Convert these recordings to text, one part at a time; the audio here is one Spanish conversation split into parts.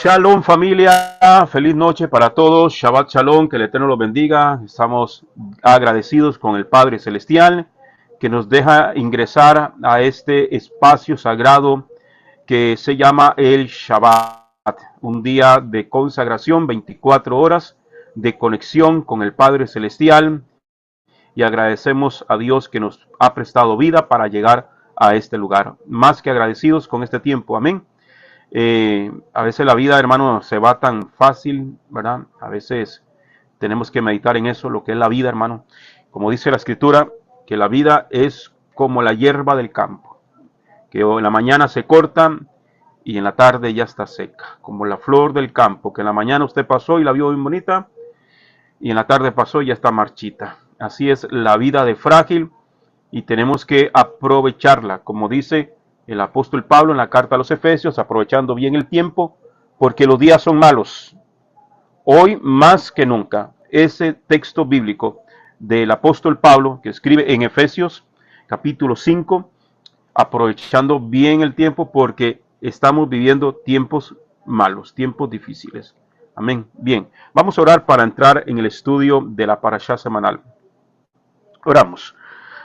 Shalom familia, feliz noche para todos, Shabbat Shalom, que el Eterno los bendiga. Estamos agradecidos con el Padre Celestial que nos deja ingresar a este espacio sagrado que se llama el Shabbat, un día de consagración, 24 horas de conexión con el Padre Celestial, y agradecemos a Dios que nos ha prestado vida para llegar a este lugar. Más que agradecidos con este tiempo, amén. A veces la vida, hermano, se va tan fácil, ¿verdad? A veces tenemos que meditar en eso, lo que es la vida, hermano. Como dice la Escritura, que la vida es como la hierba del campo, que en la mañana se corta y en la tarde ya está seca, como la flor del campo, que en la mañana usted pasó y la vio bien bonita, y en la tarde pasó y ya está marchita. Así es la vida de frágil y tenemos que aprovecharla, como dice el apóstol Pablo en la carta a los Efesios, aprovechando bien el tiempo, porque los días son malos. Hoy más que nunca, ese texto bíblico del apóstol Pablo, que escribe en Efesios capítulo 5, aprovechando bien el tiempo, porque estamos viviendo tiempos malos, tiempos difíciles. Amén. Bien, vamos a orar para entrar en el estudio de la parashá semanal. Oramos.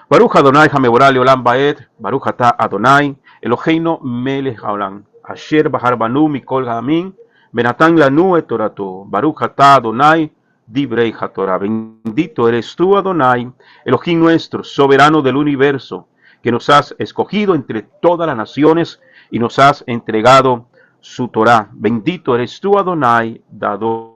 Baruch Adonai Hameborah Leolam Baed, Baruch Atah Adonai, Eloheinu Melech Haolam, Asher Bahar Banu Mikol Ha'amim, Benatan Lanu et Torato, Baruch Atah Adonai, Divrei HaTorah. Bendito eres tú, Adonai, Elohim nuestro, soberano del universo, que nos has escogido entre todas las naciones y nos has entregado su Torah. Bendito eres tú, Adonai, dador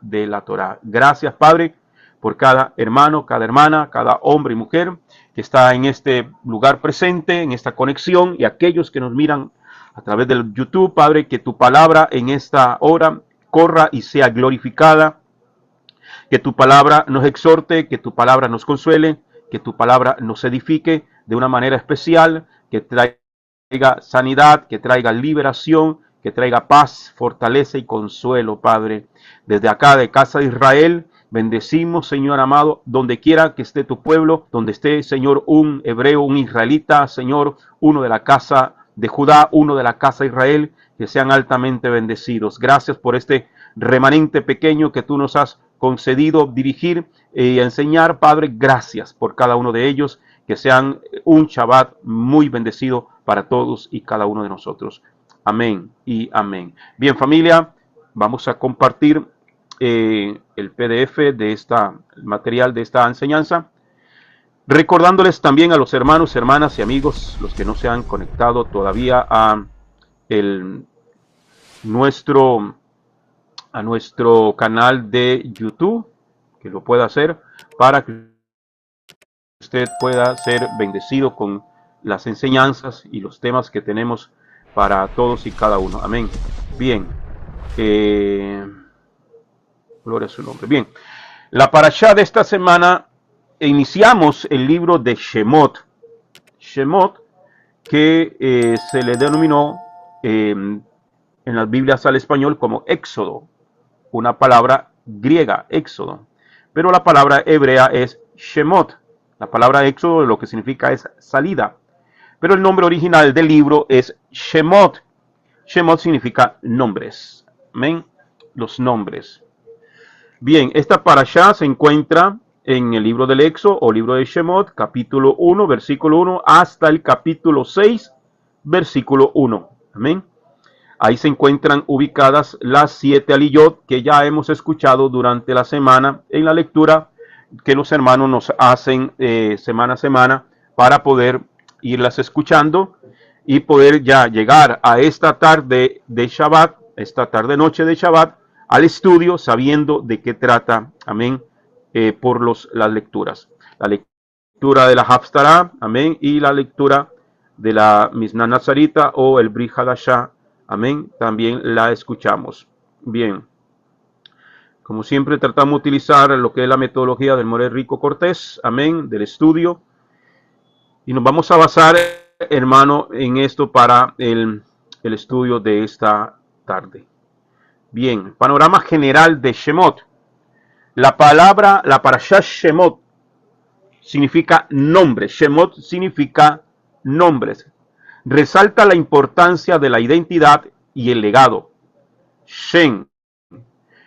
de la Torah. Gracias, Padre, por cada hermano, cada hermana, cada hombre y mujer que está en este lugar presente, en esta conexión, y aquellos que nos miran a través del YouTube, Padre, que tu palabra en esta hora corra y sea glorificada, que tu palabra nos exhorte, que tu palabra nos consuele, que tu palabra nos edifique de una manera especial, que traiga sanidad, que traiga liberación, que traiga paz, fortaleza y consuelo, Padre. Desde acá de Casa de Israel, bendecimos, Señor amado, donde quiera que esté tu pueblo, donde esté, Señor, un hebreo, un israelita, Señor, uno de la casa de Judá, uno de la casa de Israel, que sean altamente bendecidos. Gracias por este remanente pequeño que tú nos has concedido dirigir y enseñar, Padre. Gracias por cada uno de ellos, que sean un Shabbat muy bendecido para todos y cada uno de nosotros. Amén y amén. Bien, familia, vamos a compartir el PDF de el material de esta enseñanza, recordándoles también a los hermanos, hermanas y amigos, los que no se han conectado todavía a nuestro canal de YouTube, que lo pueda hacer para que usted pueda ser bendecido con las enseñanzas y los temas que tenemos para todos y cada uno. Amén. Bien. Gloria a su nombre. Bien, la parashá de esta semana, iniciamos el libro de Shemot. Shemot, que se le denominó en las Biblias al español como Éxodo, una palabra griega, Éxodo, pero la palabra hebrea es Shemot. La palabra Éxodo lo que significa es salida, pero el nombre original del libro es Shemot. Shemot significa nombres. Amén, los nombres. Bien, esta parashá se encuentra en el libro del Éxodo o libro de Shemot, capítulo 1, versículo 1, hasta el capítulo 6, versículo 1. Amén. Ahí se encuentran ubicadas las 7 aliyot que ya hemos escuchado durante la semana en la lectura que los hermanos nos hacen semana a semana para poder irlas escuchando y poder ya llegar a esta tarde de Shabbat, esta tarde noche de Shabbat, al estudio sabiendo de qué trata, amén, por las lecturas. La lectura de la Haftarah, amén, y la lectura de la Mishnah Nazarita o el Brit Hadashah, amén, también la escuchamos. Bien, como siempre tratamos de utilizar lo que es la metodología del Moré Rico Cortés, amén, del estudio, y nos vamos a basar, hermano, en esto para el estudio de esta tarde. Bien, panorama general de Shemot. La parashá Shemot significa nombre. Shemot significa nombres. Resalta la importancia de la identidad y el legado. Shem.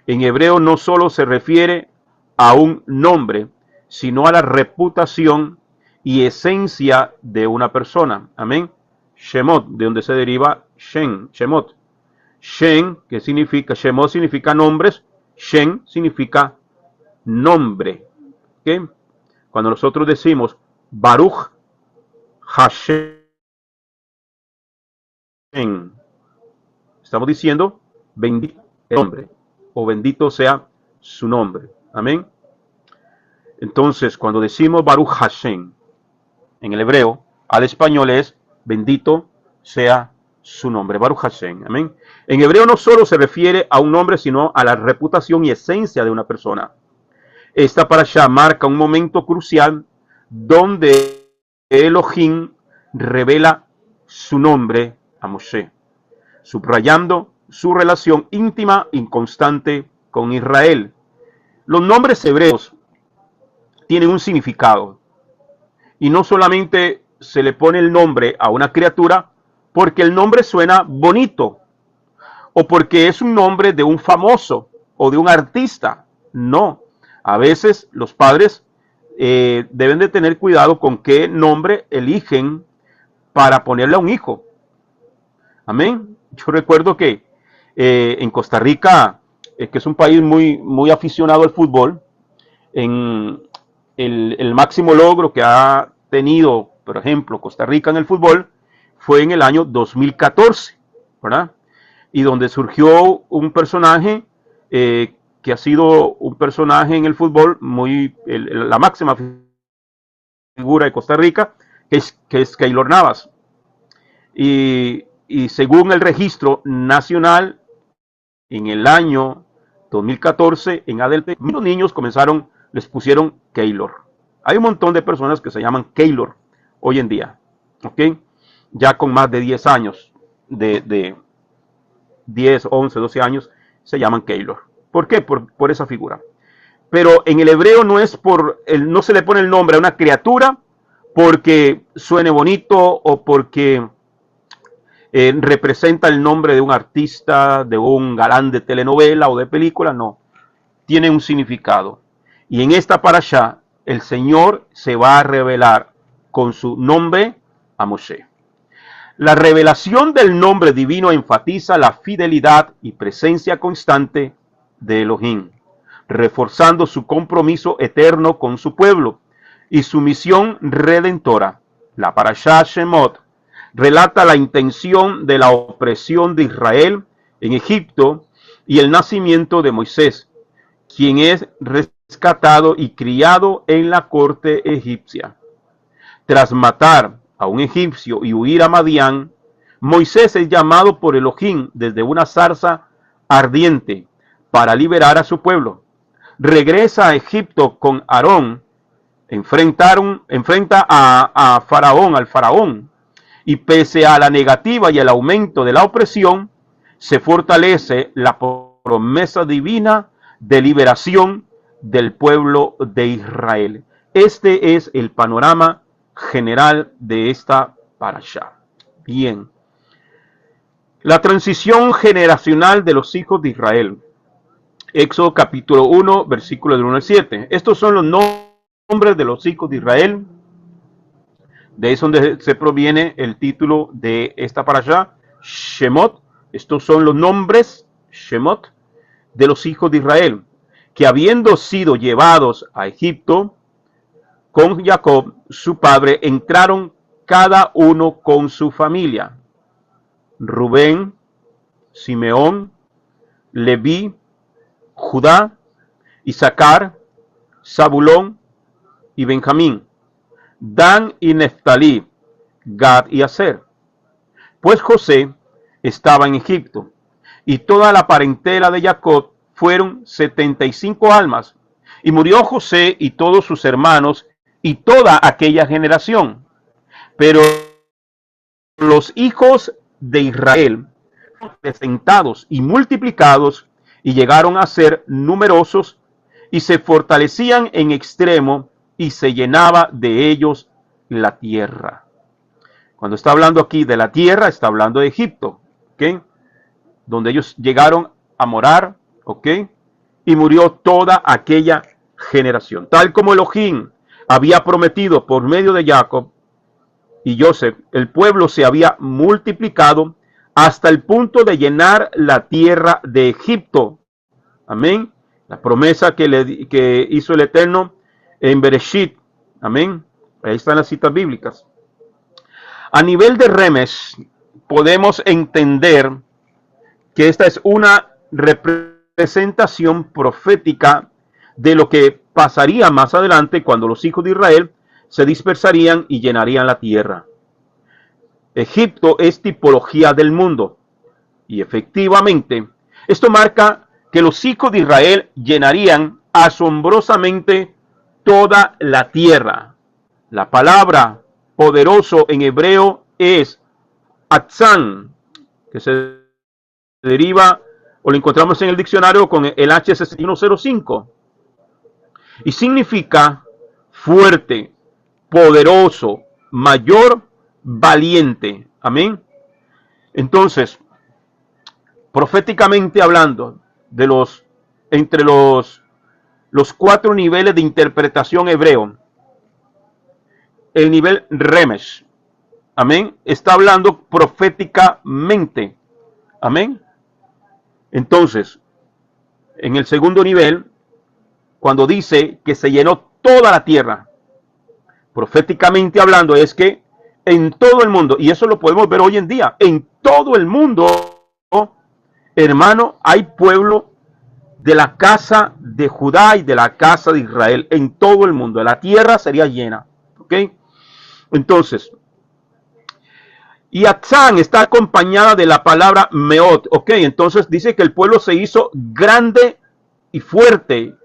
En hebreo no solo se refiere a un nombre, sino a la reputación y esencia de una persona. Amén. Shemot, de donde se deriva Shem, Shemot. Shem, que significa, Shemot significa nombres, Shem significa nombre. ¿Okay? Cuando nosotros decimos Baruch Hashem, estamos diciendo bendito el nombre, o bendito sea su nombre. Amén. Entonces, cuando decimos Baruch Hashem, en el hebreo, al español es bendito sea su nombre. Baruch Hashem. Amén. En hebreo no solo se refiere a un nombre, sino a la reputación y esencia de una persona. Esta parashá marca un momento crucial donde Elohim revela su nombre a Moshe, subrayando su relación íntima y constante con Israel. Los nombres hebreos tienen un significado y no solamente se le pone el nombre a una criatura porque el nombre suena bonito o porque es un nombre de un famoso o de un artista. No, a veces los padres deben de tener cuidado con qué nombre eligen para ponerle a un hijo. Amén. Yo recuerdo que en Costa Rica, que es un país muy aficionado al fútbol, en el máximo logro que ha tenido, por ejemplo, Costa Rica en el fútbol, fue en el año 2014, ¿verdad? Y donde surgió un personaje que ha sido un personaje en el fútbol, la máxima figura de Costa Rica, que es Keylor Navas. Y según el registro nacional, en el año 2014, en adelante, los niños les pusieron Keylor. Hay un montón de personas que se llaman Keylor hoy en día, ¿ok? Ya con más de 10 años, de 10, 11, 12 años, se llaman Keylor. ¿Por qué? Por esa figura. Pero en el hebreo no se le pone el nombre a una criatura porque suene bonito o porque representa el nombre de un artista, de un galán de telenovela o de película. No, tiene un significado. Y en esta parashá, el Señor se va a revelar con su nombre a Moshe. La revelación del nombre divino enfatiza la fidelidad y presencia constante de Elohim, reforzando su compromiso eterno con su pueblo y su misión redentora. La parashá Shemot relata la intención de la opresión de Israel en Egipto y el nacimiento de Moisés, quien es rescatado y criado en la corte egipcia. Tras matar a un egipcio y huir a Madián, Moisés es llamado por Elohim desde una zarza ardiente para liberar a su pueblo. Regresa a Egipto con Aarón, enfrenta al faraón, y pese a la negativa y el aumento de la opresión, se fortalece la promesa divina de liberación del pueblo de Israel. Este es el panorama general de esta parashá. Bien. La transición generacional de los hijos de Israel. Éxodo capítulo 1, versículos del 1 al 7. Estos son los nombres de los hijos de Israel. De ahí es donde se proviene el título de esta parashá, Shemot. Estos son los nombres, Shemot, de los hijos de Israel, que habiendo sido llevados a Egipto con Jacob, su padre, entraron cada uno con su familia. Rubén, Simeón, Leví, Judá, Isaacar, Zabulón y Benjamín, Dan y Neftalí, Gad y Aser. Pues José estaba en Egipto, y toda la parentela de Jacob fueron 75 almas, y murió José y todos sus hermanos y toda aquella generación. Pero los hijos de Israel fueron acrecentados y multiplicados, y llegaron a ser numerosos, y se fortalecían en extremo, y se llenaba de ellos la tierra. Cuando está hablando aquí de la tierra, está hablando de Egipto, ¿okay? Donde ellos llegaron a morar, ¿ok? Y murió toda aquella generación. Tal como Elohim había prometido por medio de Jacob y Joseph, el pueblo se había multiplicado hasta el punto de llenar la tierra de Egipto. Amén. La promesa que hizo el Eterno en Bereshit. Amén. Ahí están las citas bíblicas. A nivel de Remes, podemos entender que esta es una representación profética de lo que pasaría más adelante cuando los hijos de Israel se dispersarían y llenarían la tierra. Egipto es tipología del mundo. Y efectivamente, esto marca que los hijos de Israel llenarían asombrosamente toda la tierra. La palabra poderoso en hebreo es Atzan, que se deriva o lo encontramos en el diccionario con el H6105 y significa fuerte, poderoso, mayor, valiente. Amén. Entonces, proféticamente hablando, entre los 4 niveles de interpretación hebreo, el nivel Remesh, amén, está hablando proféticamente. Amén. Entonces, en el segundo nivel, cuando dice que se llenó toda la tierra, proféticamente hablando, es que en todo el mundo, y eso lo podemos ver hoy en día, en todo el mundo, hermano, hay pueblo de la casa de Judá y de la casa de Israel, en todo el mundo. La tierra sería llena. ¿Ok? Entonces, y Atzán está acompañada de la palabra Meot. Ok, entonces dice que el pueblo se hizo grande y fuerte.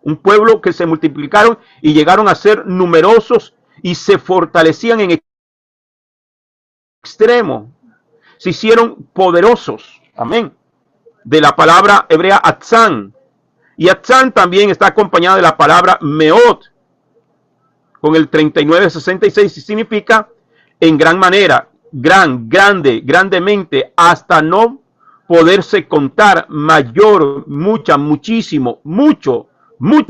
Un pueblo que se multiplicaron y llegaron a ser numerosos y se fortalecían en extremo. Se hicieron poderosos. Amén. De la palabra hebrea Atzán. Y Atzán también está acompañada de la palabra Meot, con el 3966, y significa en gran manera, grande, grandemente, hasta no poderse contar, mayor, mucha, muchísimo, mucho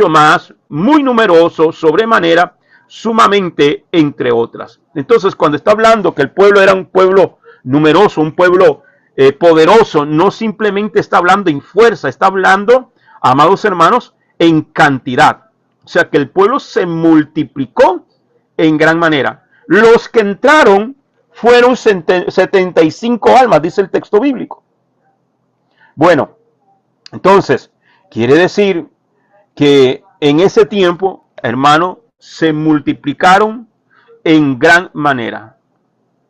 más, muy numeroso, sobremanera, sumamente, entre otras. Entonces, cuando está hablando que el pueblo era un pueblo numeroso, un pueblo poderoso, no simplemente está hablando en fuerza, está hablando, amados hermanos, en cantidad. O sea que el pueblo se multiplicó en gran manera. Los que entraron fueron 75 almas, dice el texto bíblico. Bueno, entonces, quiere decir que en ese tiempo, hermano, se multiplicaron en gran manera.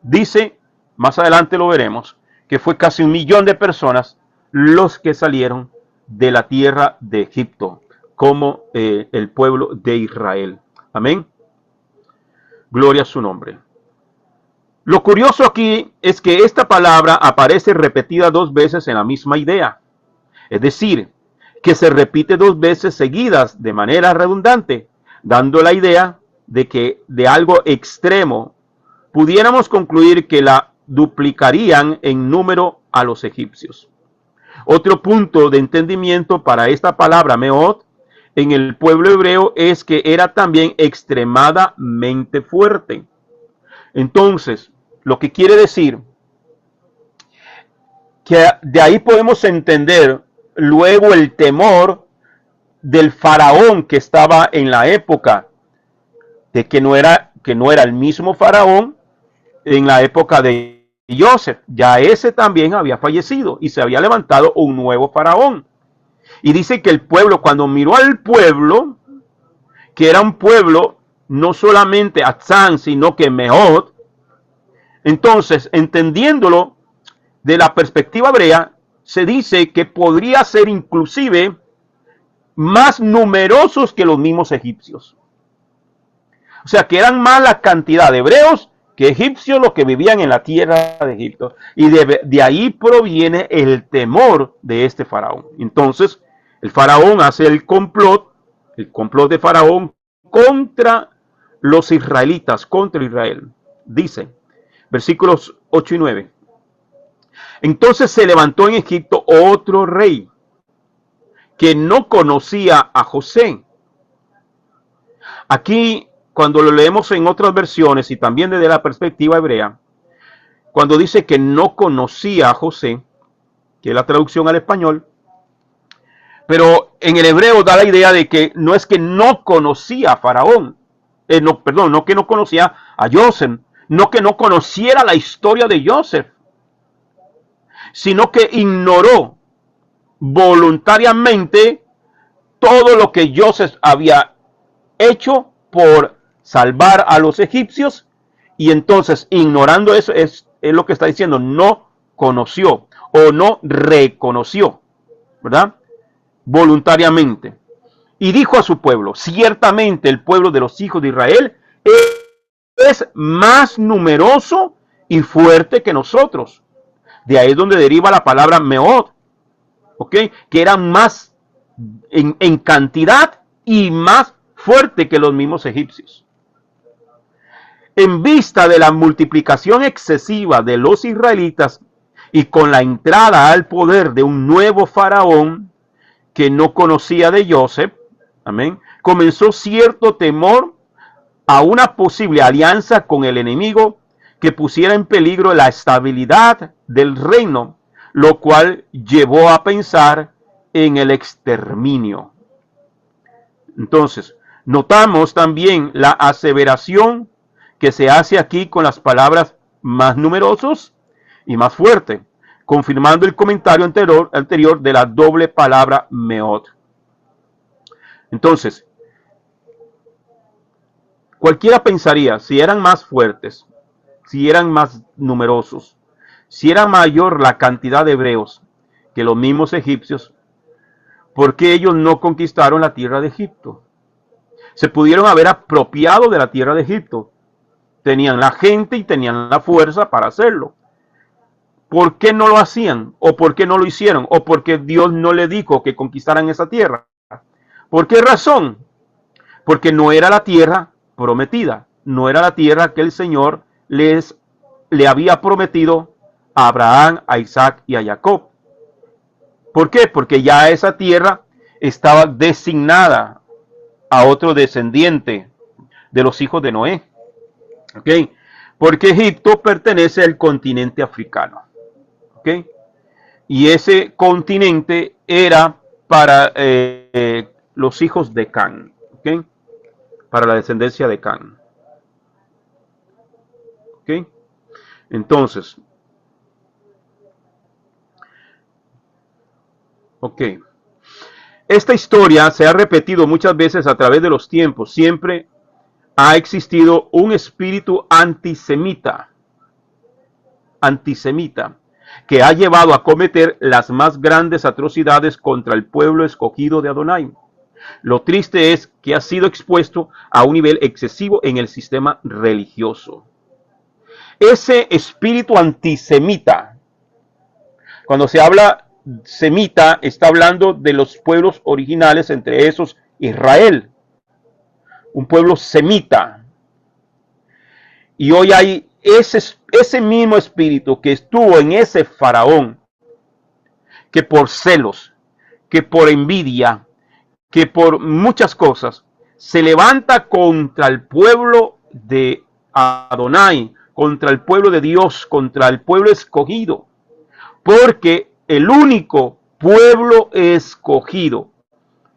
Dice, más adelante lo veremos, que fue casi 1 millón de personas los que salieron de la tierra de Egipto, como el pueblo de Israel. Amén. Gloria a su nombre. Lo curioso aquí es que esta palabra aparece repetida 2 veces en la misma idea. Es decir, que se repite 2 veces seguidas de manera redundante, dando la idea de que de algo extremo pudiéramos concluir que la duplicarían en número a los egipcios. Otro punto de entendimiento para esta palabra Meot en el pueblo hebreo es que era también extremadamente fuerte. Entonces, lo que quiere decir que de ahí podemos entender luego el temor del faraón que estaba en la época, de que no era el mismo faraón en la época de Joseph. Ya ese también había fallecido y se había levantado un nuevo faraón. Y dice que el pueblo, cuando miró al pueblo, que era un pueblo no solamente Atzán, sino que Meot, entonces, entendiéndolo de la perspectiva hebrea, se dice que podría ser inclusive más numerosos que los mismos egipcios. O sea, que eran más la cantidad de hebreos que egipcios los que vivían en la tierra de Egipto. Y de ahí proviene el temor de este faraón. Entonces, el faraón hace el complot de faraón contra los israelitas, contra Israel. Dice, versículos 8 y 9. Entonces se levantó en Egipto otro rey que no conocía a José. Aquí, cuando lo leemos en otras versiones y también desde la perspectiva hebrea, cuando dice que no conocía a José, que es la traducción al español, pero en el hebreo da la idea de que no es que no conocía a Faraón, no que no conocía a Joseph, no que no conociera la historia de Joseph, sino que ignoró voluntariamente todo lo que Joseph había hecho por salvar a los egipcios, y entonces, ignorando eso, es lo que está diciendo, no conoció o no reconoció, ¿verdad? Voluntariamente. Y dijo a su pueblo: ciertamente el pueblo de los hijos de Israel es más numeroso y fuerte que nosotros. De ahí es donde deriva la palabra meod, ¿ok? Que eran más en cantidad y más fuerte que los mismos egipcios. En vista de la multiplicación excesiva de los israelitas y con la entrada al poder de un nuevo faraón que no conocía de Joseph, amén, comenzó cierto temor a una posible alianza con el enemigo que pusiera en peligro la estabilidad del reino, lo cual llevó a pensar en el exterminio. Entonces, notamos también la aseveración que se hace aquí con las palabras más numerosos y más fuerte, confirmando el comentario anterior de la doble palabra meod. Entonces, cualquiera pensaría, si eran más fuertes, si eran más numerosos, si era mayor la cantidad de hebreos que los mismos egipcios, ¿por qué ellos no conquistaron la tierra de Egipto? Se pudieron haber apropiado de la tierra de Egipto. Tenían la gente y tenían la fuerza para hacerlo. ¿Por qué no lo hacían? ¿O por qué no lo hicieron? ¿O porque Dios no le dijo que conquistaran esa tierra? ¿Por qué razón? Porque no era la tierra prometida. No era la tierra que el Señor le había prometido a Abraham, a Isaac y a Jacob. ¿Por qué? Porque ya esa tierra estaba designada a otro descendiente de los hijos de Noé. ¿Ok? Porque Egipto pertenece al continente africano. ¿Ok? Y ese continente era para los hijos de Can. ¿Ok? Para la descendencia de Can. ¿Ok? Entonces, ok. Esta historia se ha repetido muchas veces a través de los tiempos. Siempre ha existido un espíritu antisemita, que ha llevado a cometer las más grandes atrocidades contra el pueblo escogido de Adonai. Lo triste es que ha sido expuesto a un nivel excesivo en el sistema religioso. Ese espíritu antisemita, cuando se habla semita, está hablando de los pueblos originales, entre esos Israel, un pueblo semita. Y hoy hay ese mismo espíritu que estuvo en ese faraón, que por celos, que por envidia, que por muchas cosas, se levanta contra el pueblo de Adonai, contra el pueblo de Dios, contra el pueblo escogido. Porque el único pueblo escogido,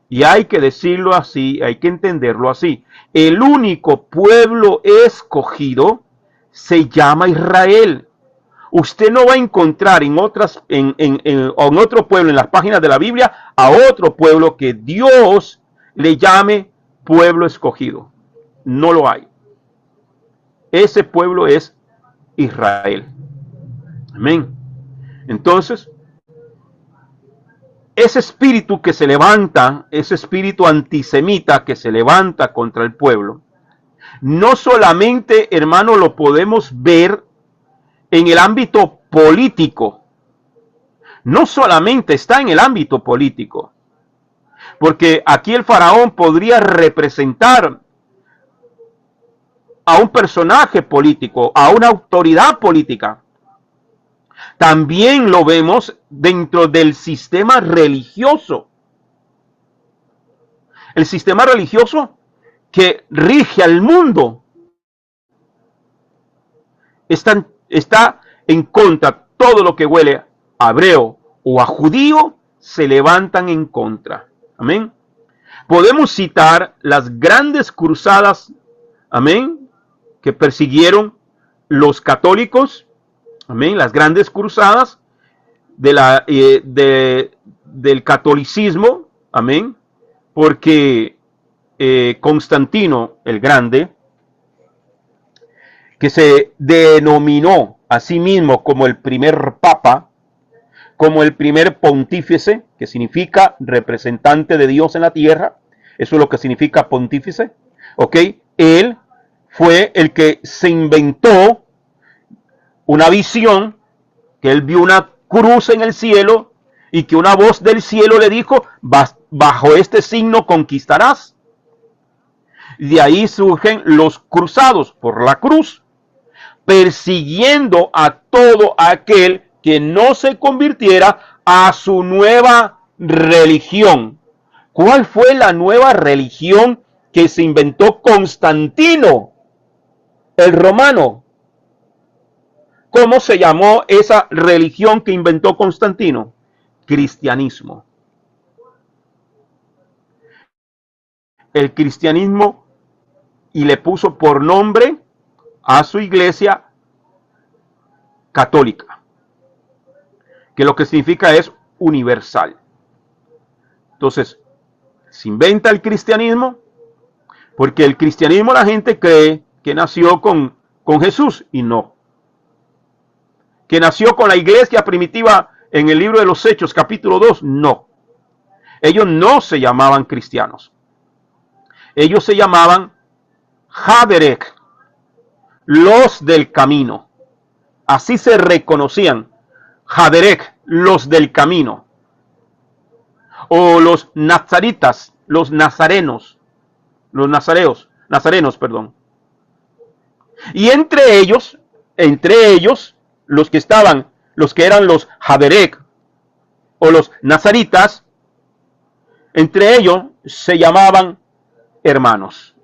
y hay que decirlo así, hay que entenderlo así, el único pueblo escogido se llama Israel. Usted no va a encontrar en otro pueblo, en las páginas de la Biblia, a otro pueblo que Dios le llame pueblo escogido. No lo hay. Ese pueblo es Israel. Amén. Entonces, ese espíritu que se levanta, ese espíritu antisemita que se levanta contra el pueblo, no solamente, hermano, lo podemos ver en el ámbito político. No solamente está en el ámbito político. Porque aquí el faraón podría representar a un personaje político, a una autoridad política. También lo vemos dentro del sistema religioso. El sistema religioso que rige al mundo está en contra. Todo lo que huele a hebreo o a judío se levantan en contra. Amén. Podemos citar las grandes cruzadas, amén, que persiguieron los católicos, amén, las grandes cruzadas del catolicismo, amén, porque Constantino el Grande, que se denominó a sí mismo como el primer papa, como el primer pontífice, que significa representante de Dios en la tierra. Eso es lo que significa pontífice. ¿Ok? Él fue el que se inventó una visión, que él vio una cruz en el cielo y que una voz del cielo le dijo, bajo este signo conquistarás. De ahí surgen los cruzados por la cruz, persiguiendo a todo aquel que no se convirtiera a su nueva religión. ¿Cuál fue la nueva religión que se inventó Constantino, el romano? ¿Cómo se llamó esa religión que inventó Constantino? Cristianismo. El cristianismo, y le puso por nombre a su iglesia católica, que lo que significa es universal. Entonces, se inventa el cristianismo, porque el cristianismo la gente cree que nació con Jesús, y no. Que nació con la iglesia primitiva en el libro de los Hechos, capítulo 2, no. Ellos no se llamaban cristianos. Ellos se llamaban Haderek, los del camino. Así se reconocían. Haderek, los del camino. O los nazaritas, los nazarenos. Los nazarenos, perdón. Y entre ellos, los que eran los Haderek o los nazaritas, entre ellos se llamaban hermanos.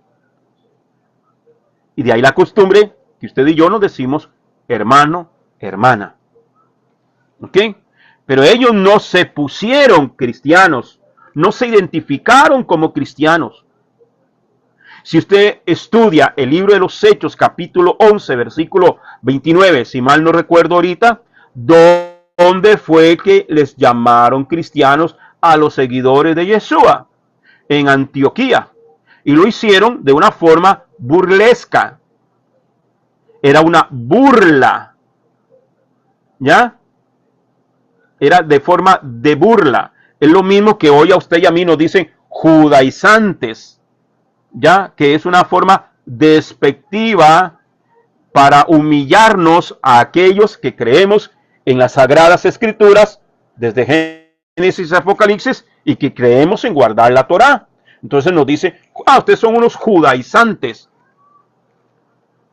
Y de ahí la costumbre que usted y yo nos decimos hermano, hermana. ¿Ok? Pero ellos no se pusieron cristianos, no se identificaron como cristianos. Si usted estudia el libro de los Hechos, capítulo 11, versículo 29, si mal no recuerdo ahorita, ¿dónde fue que les llamaron cristianos a los seguidores de Yeshua? En Antioquía. Y lo hicieron de una forma burlesca. Era una burla. ¿Ya? Era de forma de burla. Es lo mismo que hoy a usted y a mí nos dicen judaizantes. ¿Ya? Que es una forma despectiva para humillarnos a aquellos que creemos en las Sagradas Escrituras desde Génesis a Apocalipsis y que creemos en guardar la Torá. Entonces nos dice, ustedes son unos judaizantes.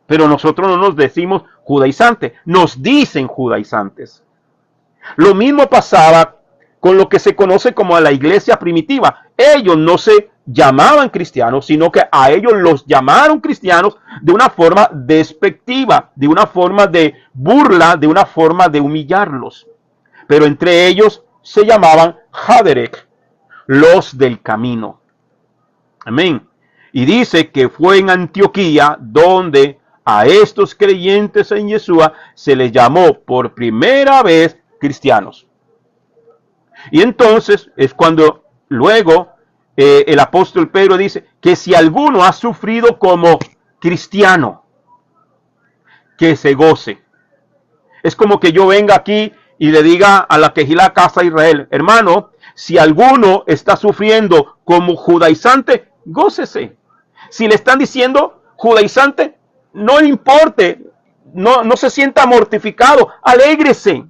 Pero nosotros no nos decimos judaizantes, nos dicen judaizantes. Lo mismo pasaba con lo que se conoce como la iglesia primitiva. Ellos no se llamaban cristianos, sino que a ellos los llamaron cristianos de una forma despectiva, de una forma de burla, de una forma de humillarlos. Pero entre ellos se llamaban Haderek, los del camino. Amén. Y dice que fue en Antioquía donde a estos creyentes en Yeshua se les llamó por primera vez cristianos. Y entonces es cuando luego el apóstol Pedro dice que si alguno ha sufrido como cristiano, que se goce. Es como que yo venga aquí y le diga a la Quejilá Casa de Israel, hermano, si alguno está sufriendo como judaizante, gócese. Si le están diciendo judaizante, no le importe, no se sienta mortificado, alégrese.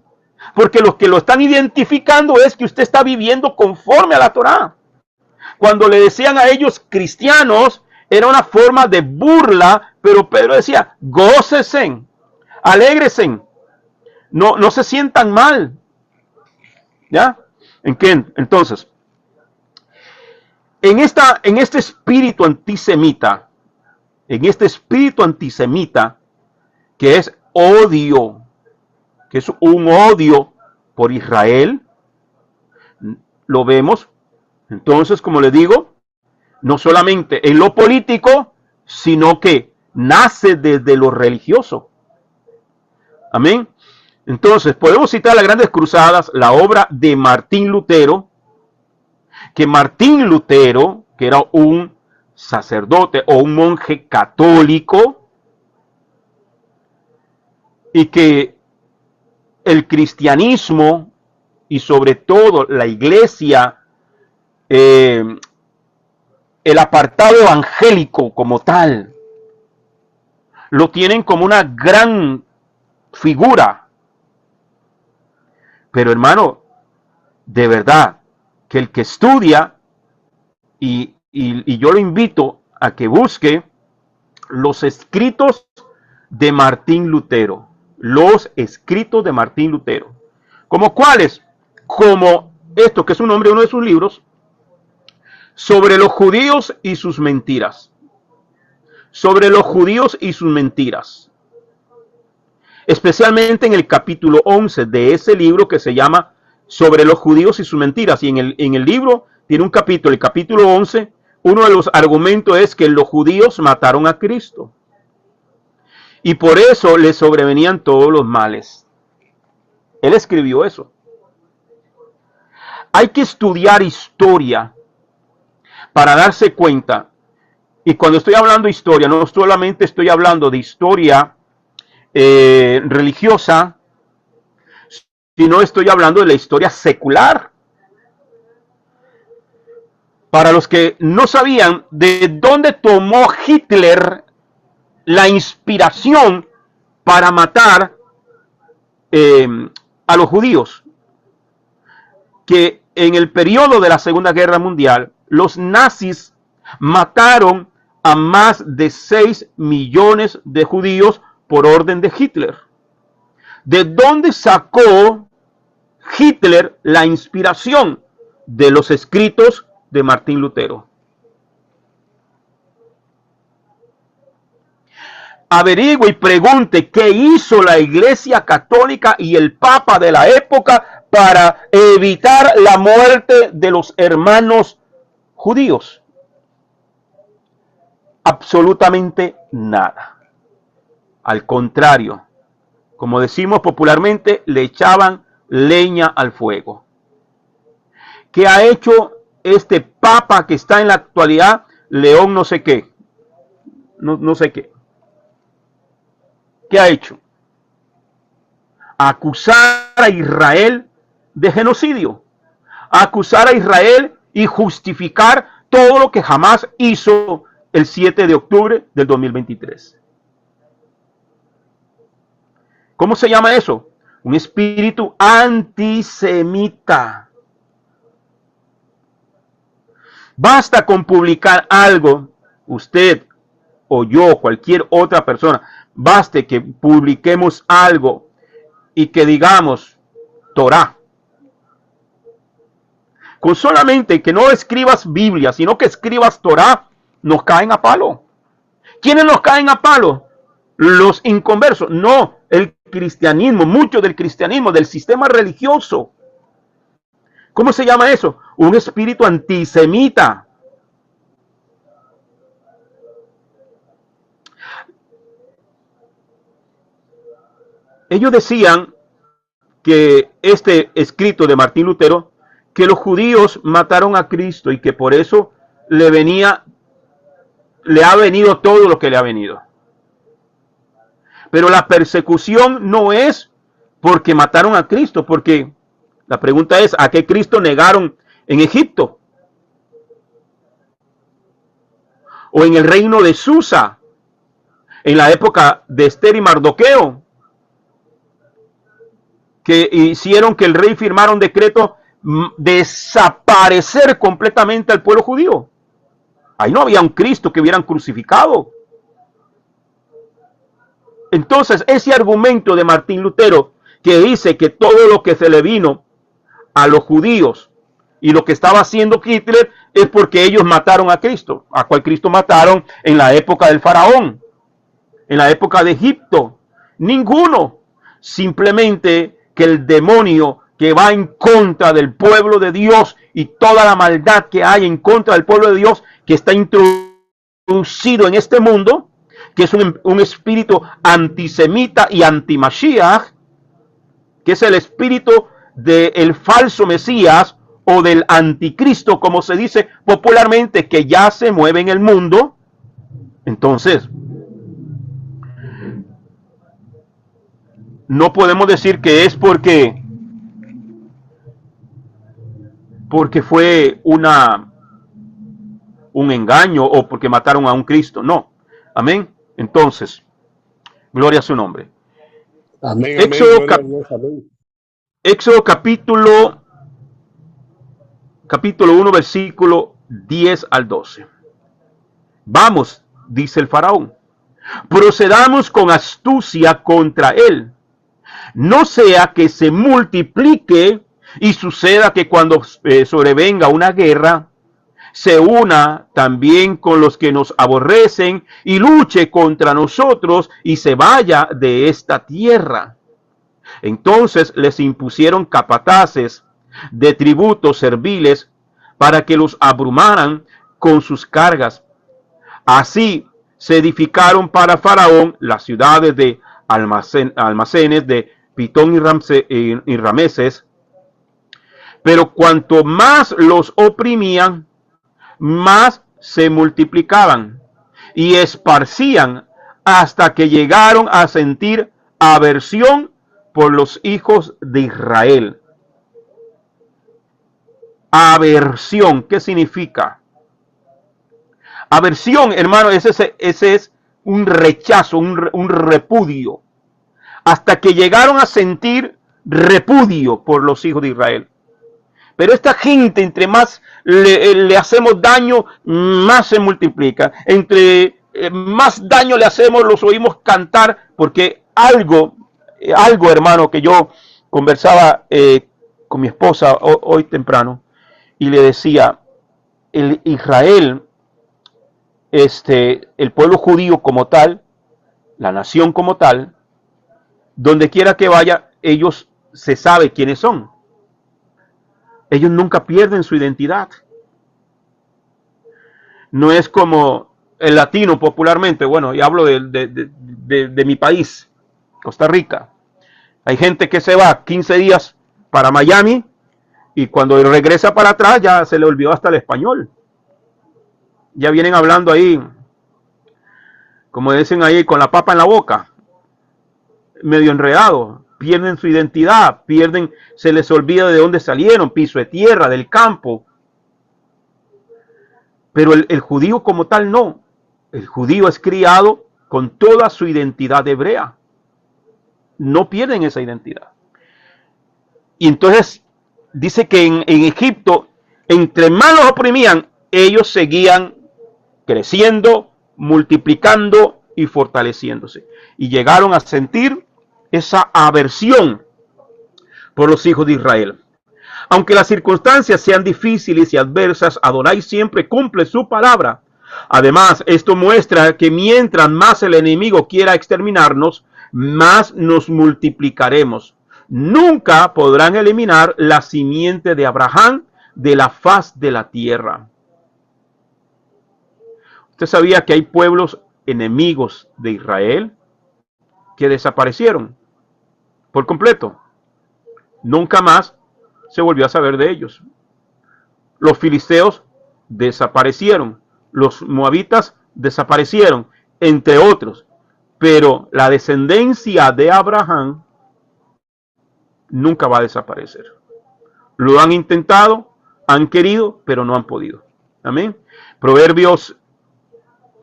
Porque los que lo están identificando es que usted está viviendo conforme a la Torá. Cuando le decían a ellos cristianos, era una forma de burla, pero Pedro decía, gócesen, alégresen. no se sientan mal. ¿Ya? ¿En qué? Entonces, en este espíritu antisemita, que es odio, que es un odio por Israel, lo vemos. Entonces, como le digo, no solamente en lo político, sino que nace desde lo religioso. Amén. Entonces, podemos citar las grandes cruzadas, la obra de Martín Lutero, que Martín Lutero, que era un sacerdote o un monje católico, y que el cristianismo y sobre todo la iglesia, el apartado evangélico como tal, lo tienen como una gran figura. Pero hermano, de verdad, que el que estudia, y yo lo invito a que busque los escritos de Martín Lutero. Los escritos de Martín Lutero. ¿Como cuáles? Como esto, que es un nombre de uno de sus libros, sobre los judíos y sus mentiras. Sobre los judíos y sus mentiras. Especialmente en el capítulo 11 de ese libro que se llama Sobre los judíos y sus mentiras. Y en el libro tiene un capítulo, el capítulo 11, uno de los argumentos es que los judíos mataron a Cristo. Y por eso le sobrevenían todos los males. Él escribió eso. Hay que estudiar historia para darse cuenta. Y cuando estoy hablando de historia, no solamente estoy hablando de historia religiosa, sino estoy hablando de la historia secular. Para los que no sabían de dónde tomó Hitler la inspiración para matar a los judíos, que en el periodo de la Segunda Guerra Mundial, los nazis mataron a más de 6 millones de judíos por orden de Hitler. ¿De dónde sacó Hitler la inspiración? De los escritos de Martín Lutero. Averigüe y pregunte qué hizo la Iglesia Católica y el Papa de la época para evitar la muerte de los hermanos judíos. Absolutamente nada. Al contrario, como decimos popularmente, le echaban leña al fuego. ¿Qué ha hecho este Papa que está en la actualidad? León no sé qué. No sé qué. ¿Qué ha hecho? Acusar a Israel de genocidio. Acusar a Israel y justificar todo lo que jamás hizo el 7 de octubre del 2023. ¿Cómo se llama eso? Un espíritu antisemita. Basta con publicar algo, usted o yo, cualquier otra persona, baste que publiquemos algo y que digamos Torá. Con solamente que no escribas Biblia, sino que escribas Torá, nos caen a palo. ¿Quiénes nos caen a palo? Los inconversos. No, el cristianismo, mucho del cristianismo, del sistema religioso. ¿Cómo se llama eso? Un espíritu antisemita. Ellos decían que este escrito de Martín Lutero, que los judíos mataron a Cristo y que por eso le ha venido todo lo que le ha venido. Pero la persecución no es porque mataron a Cristo, porque la pregunta es, ¿a qué Cristo negaron en Egipto? O en el reino de Susa, en la época de Esther y Mardoqueo, que hicieron que el rey firmara un decreto desaparecer completamente al pueblo judío. Ahí no había un Cristo que hubieran crucificado. Entonces, ese argumento de Martín Lutero, que dice que todo lo que se le vino a los judíos y lo que estaba haciendo Hitler es porque ellos mataron a Cristo. ¿A cuál Cristo mataron? En la época del faraón, en la época de Egipto. Ninguno. Simplemente que el demonio que va en contra del pueblo de Dios y toda la maldad que hay en contra del pueblo de Dios, que está introducido en este mundo, que es un espíritu antisemita y anti-Mashiach, que es el espíritu del falso Mesías o del anticristo, como se dice popularmente, que ya se mueve en el mundo. Entonces, no podemos decir que es porque fue un engaño o porque mataron a un Cristo. No. Amén. Entonces, gloria a su nombre. Amén, Éxodo, amén, amén. Éxodo capítulo 1, versículo 10 al 12. Vamos, dice el faraón, procedamos con astucia contra él, no sea que se multiplique y suceda que cuando sobrevenga una guerra, se una también con los que nos aborrecen y luche contra nosotros y se vaya de esta tierra. Entonces les impusieron capataces de tributos serviles para que los abrumaran con sus cargas. Así se edificaron para Faraón las ciudades de almacenes de Pitón y Rameses, pero cuanto más los oprimían, más se multiplicaban y esparcían hasta que llegaron a sentir aversión por los hijos de Israel. Aversión, ¿qué significa? Aversión, hermano, ese es un rechazo, un repudio. Hasta que llegaron a sentir repudio por los hijos de Israel. Pero esta gente, entre más le hacemos daño, más se multiplica. Entre más daño le hacemos, los oímos cantar, porque algo, hermano, que yo conversaba con mi esposa hoy temprano, y le decía, el Israel, el pueblo judío como tal, la nación como tal, donde quiera que vaya, ellos se sabe quiénes son. Ellos nunca pierden su identidad. No es como el latino popularmente, bueno, y hablo de mi país, Costa Rica. Hay gente que se va 15 días para Miami y cuando regresa para atrás ya se le olvidó hasta el español. Ya vienen hablando ahí, como dicen ahí, con la papa en la boca, medio enredado. Pierden su identidad, se les olvida de dónde salieron, piso de tierra, del campo. Pero el judío como tal no. El judío es criado con toda su identidad hebrea. No pierden esa identidad. Y entonces dice que en Egipto, entre más los oprimían, ellos seguían creciendo, multiplicando y fortaleciéndose. Y llegaron a sentir esa aversión por los hijos de Israel. Aunque las circunstancias sean difíciles y adversas, Adonai siempre cumple su palabra. Además, esto muestra que mientras más el enemigo quiera exterminarnos, más nos multiplicaremos. Nunca podrán eliminar la simiente de Abraham de la faz de la tierra. ¿Usted sabía que hay pueblos enemigos de Israel que desaparecieron por completo? Nunca más se volvió a saber de ellos. Los filisteos desaparecieron, los moabitas desaparecieron, entre otros. Pero la descendencia de Abraham nunca va a desaparecer. Lo han intentado, han querido, pero no han podido. Amén. Proverbios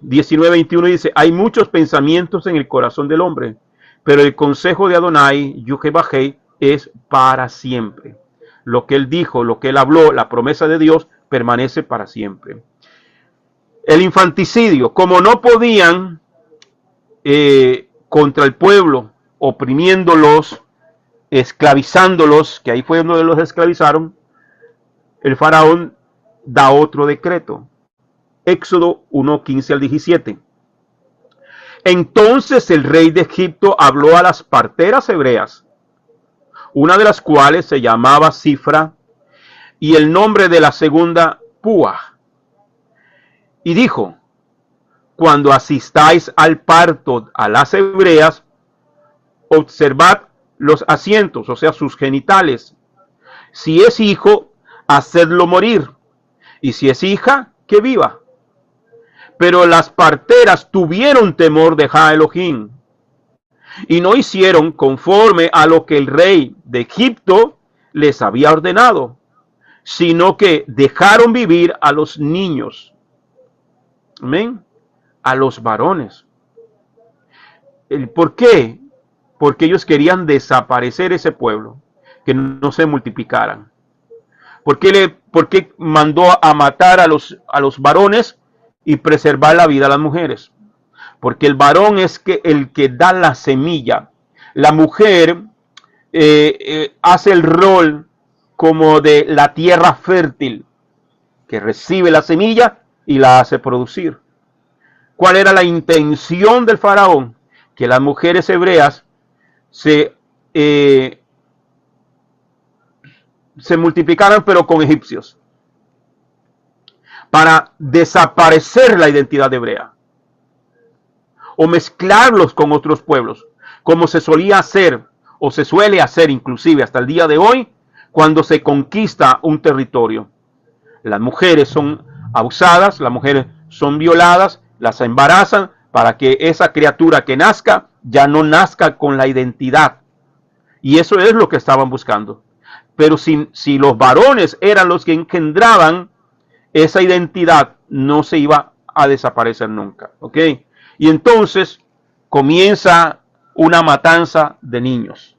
19:21 dice: hay muchos pensamientos en el corazón del hombre, pero el consejo de Adonai, Yuhebahei, es para siempre. Lo que él dijo, lo que él habló, la promesa de Dios permanece para siempre. El infanticidio, como no podían contra el pueblo, oprimiéndolos, esclavizándolos, que ahí fue donde los esclavizaron, el faraón da otro decreto. Éxodo 1:15 al 17. Entonces el rey de Egipto habló a las parteras hebreas, una de las cuales se llamaba Cifra, y el nombre de la segunda Púa, y dijo: cuando asistáis al parto a las hebreas, observad los asientos, o sea, sus genitales. Si es hijo, hacedlo morir, y si es hija, que viva. Pero las parteras tuvieron temor de Jah Elohim, y no hicieron conforme a lo que el rey de Egipto les había ordenado, sino que dejaron vivir a los niños. Amén. A los varones. ¿Por qué? Porque ellos querían desaparecer ese pueblo, que no se multiplicaran. ¿Por qué mandó a matar a los harones y preservar la vida a las mujeres? Porque el varón es el que da la semilla. La mujer hace el rol como de la tierra fértil, que recibe la semilla y la hace producir. ¿Cuál era la intención del faraón? Que las mujeres hebreas se multiplicaran, pero con egipcios, para desaparecer la identidad hebrea o mezclarlos con otros pueblos, como se solía hacer o se suele hacer inclusive hasta el día de hoy cuando se conquista un territorio. Las mujeres son abusadas, las mujeres son violadas, las embarazan para que esa criatura que nazca ya no nazca con la identidad. Y eso es lo que estaban buscando. Pero si los varones eran los que engendraban, esa identidad no se iba a desaparecer nunca. ¿Ok? Y entonces comienza una matanza de niños.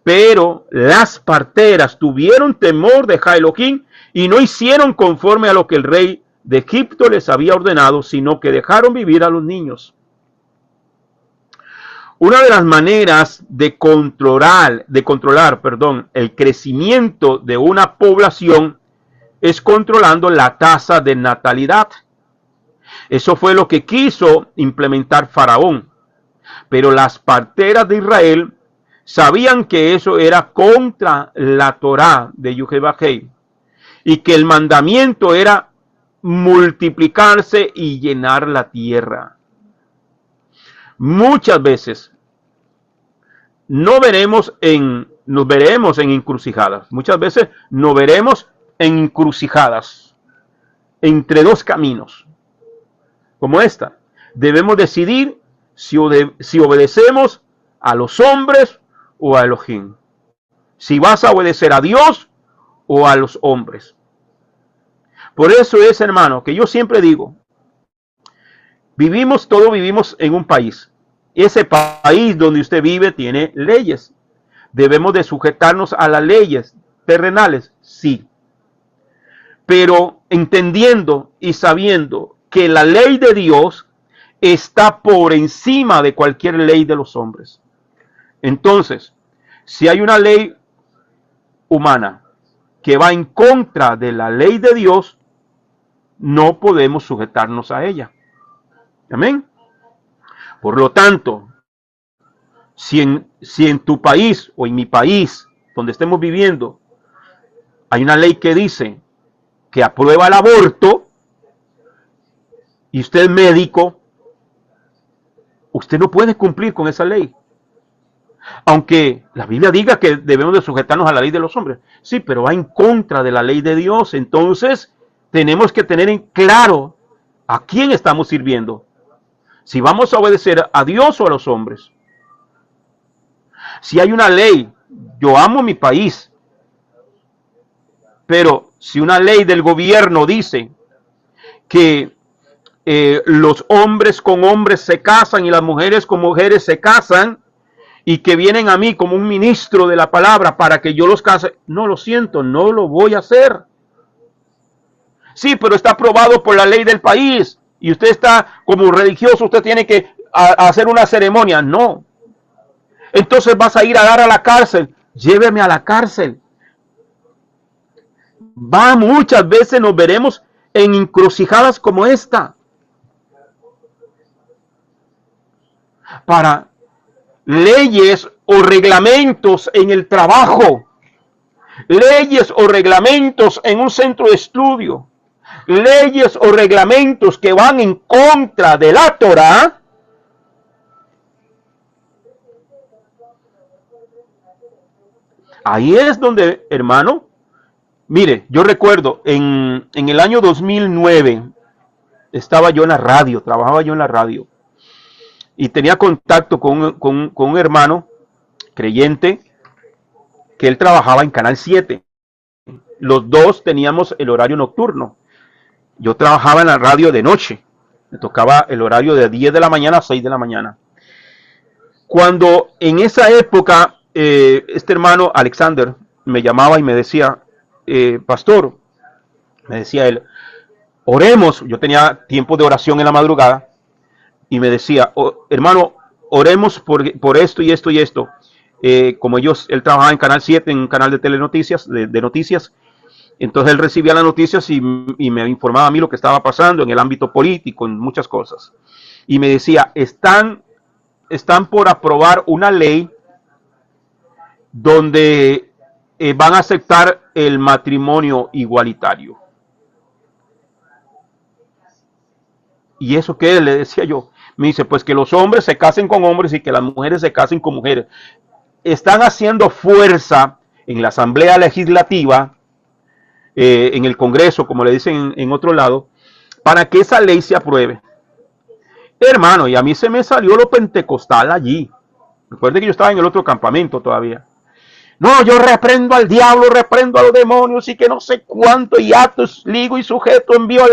Pero las parteras tuvieron temor de Jah Elohim y no hicieron conforme a lo que el rey de Egipto les había ordenado, sino que dejaron vivir a los niños. Una de las maneras de controlar, el crecimiento de una población es controlando la tasa de natalidad. Eso fue lo que quiso implementar Faraón. Pero las parteras de Israel sabían que eso era contra la Torá de Yuhebahei y que el mandamiento era multiplicarse y llenar la tierra. Muchas veces nos veremos en encrucijadas. Muchas veces nos veremos en encrucijadas entre dos caminos, como esta. Debemos decidir si obedecemos a los hombres o a Elohim. Si vas a obedecer a Dios o a los hombres. Por eso es, hermano, que yo siempre digo, todos vivimos en un país. Ese país donde usted vive tiene leyes. Debemos de sujetarnos a las leyes terrenales, sí. Pero entendiendo y sabiendo que la ley de Dios está por encima de cualquier ley de los hombres. Entonces, si hay una ley humana que va en contra de la ley de Dios, no podemos sujetarnos a ella. Amén. Por lo tanto, si en tu país o en mi país, donde estemos viviendo, hay una ley que dice que aprueba el aborto y usted es médico, usted no puede cumplir con esa ley. Aunque la Biblia diga que debemos de sujetarnos a la ley de los hombres. Sí, pero va en contra de la ley de Dios. Entonces, tenemos que tener en claro a quién estamos sirviendo. Si vamos a obedecer a Dios o a los hombres. Si hay una ley, yo amo mi país. Pero si una ley del gobierno dice que los hombres con hombres se casan y las mujeres con mujeres se casan, y que vienen a mí como un ministro de la palabra para que yo los case, no, lo siento, no lo voy a hacer. Sí, pero está aprobado por la ley del país y usted está como religioso, usted tiene que hacer una ceremonia. No, entonces vas a ir a dar a la cárcel. Lléveme a la cárcel. Muchas veces nos veremos en encrucijadas como esta. Para leyes o reglamentos en el trabajo, leyes o reglamentos en un centro de estudio, leyes o reglamentos que van en contra de la Torá. Ahí es donde, hermano, mire, yo recuerdo en el año 2009 estaba yo en la radio, trabajaba yo en la radio y tenía contacto con un hermano creyente que él trabajaba en Canal 7. Los dos teníamos el horario nocturno. Yo trabajaba en la radio de noche. Me tocaba el horario de 10 de la mañana a 6 de la mañana. Cuando en esa época este hermano Alexander me llamaba y me decía, pastor, me decía él, oremos. Yo tenía tiempo de oración en la madrugada y me decía, hermano, oremos por esto y esto y esto. Como él trabajaba en Canal 7, en un canal de telenoticias, de noticias, entonces él recibía las noticias y me informaba a mí lo que estaba pasando en el ámbito político, en muchas cosas. Y me decía, están por aprobar una ley donde van a aceptar el matrimonio igualitario. ¿Y eso qué? Le decía yo. Me dice, pues que los hombres se casen con hombres y que las mujeres se casen con mujeres. Están haciendo fuerza en la Asamblea Legislativa, en el Congreso, como le dicen en otro lado, para que esa ley se apruebe. Hermano, y a mí se me salió lo pentecostal allí. Recuerde que yo estaba en el otro campamento todavía. No, yo reprendo al diablo, reprendo a los demonios y que no sé cuánto, y atos, ligo y sujeto, envío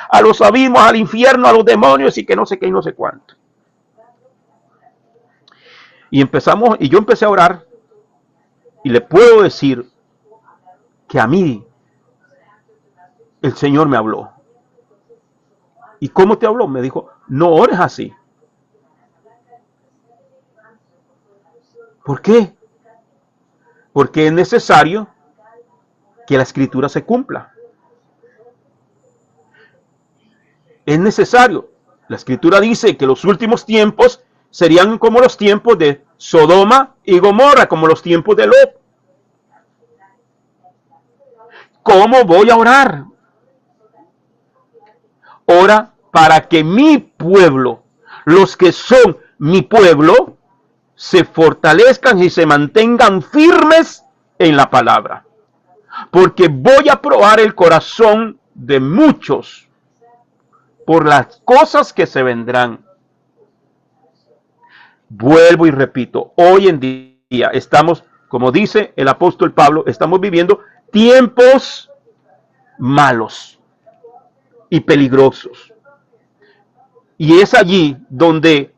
a los abismos, al infierno, a los demonios y que no sé qué y no sé cuánto. Y yo empecé a orar y le puedo decir que a mí el Señor me habló. ¿Y cómo te habló? Me dijo, no ores así. ¿Por qué? Porque es necesario que la escritura se cumpla. Es necesario. La escritura dice que los últimos tiempos serían como los tiempos de Sodoma y Gomorra, como los tiempos de Lot. ¿Cómo voy a orar? Ora para que mi pueblo, los que son mi pueblo, se fortalezcan y se mantengan firmes en la palabra. Porque voy a probar el corazón de muchos por las cosas que se vendrán. Vuelvo y repito, hoy en día estamos, como dice el apóstol Pablo, estamos viviendo tiempos malos y peligrosos. Y es allí donde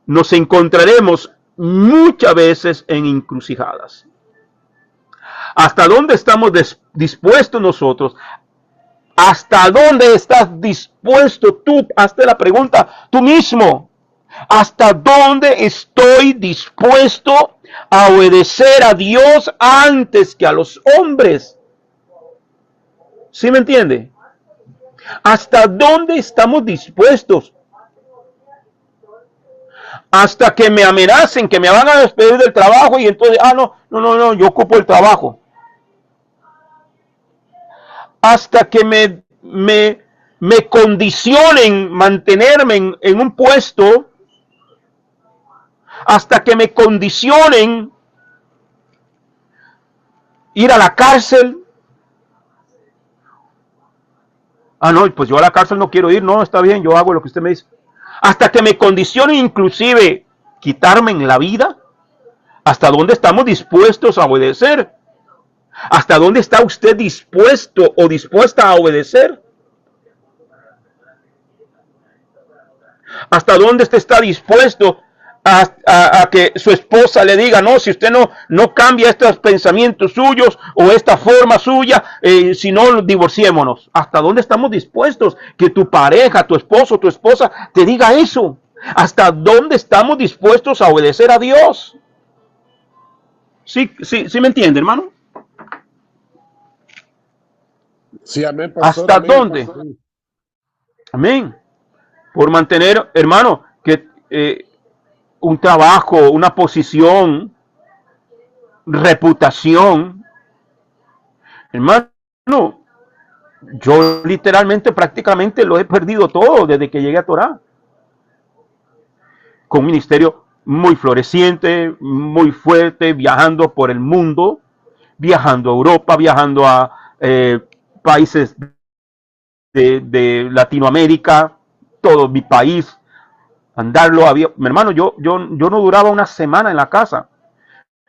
nos encontraremos muchas veces en encrucijadas. ¿Hasta dónde estamos dispuestos nosotros? ¿Hasta dónde estás dispuesto tú? Hazte la pregunta tú mismo. ¿Hasta dónde estoy dispuesto a obedecer a Dios antes que a los hombres? ¿Sí me entiende? ¿Hasta dónde estamos dispuestos? Hasta que me amenacen, que me van a despedir del trabajo y entonces, no, yo ocupo el trabajo. Hasta que me condicionen mantenerme en un puesto, hasta que me condicionen ir a la cárcel. No, pues yo a la cárcel no quiero ir, no, está bien, yo hago lo que usted me dice. Hasta que me condicionen inclusive quitarme en la vida. ¿Hasta dónde estamos dispuestos a obedecer? ¿Hasta dónde está usted dispuesto o dispuesta a obedecer? ¿Hasta dónde usted está dispuesto a que su esposa le diga, no, si usted no cambia estos pensamientos suyos o esta forma suya, si no, divorciémonos? ¿Hasta dónde estamos dispuestos que tu pareja, tu esposo, tu esposa te diga eso? ¿Hasta dónde estamos dispuestos a obedecer a Dios? Sí me entiende, hermano. Sí, amén, pastor. ¿Hasta Amén. dónde? Sí. Amén. Por mantener, hermano, que un trabajo, una posición, reputación, hermano, yo literalmente prácticamente lo he perdido todo desde que llegué a Torah. Con un ministerio muy floreciente, muy fuerte, viajando por el mundo, viajando a Europa, viajando a países de Latinoamérica, todo mi país, andarlo había, mi hermano, yo no duraba una semana en la casa.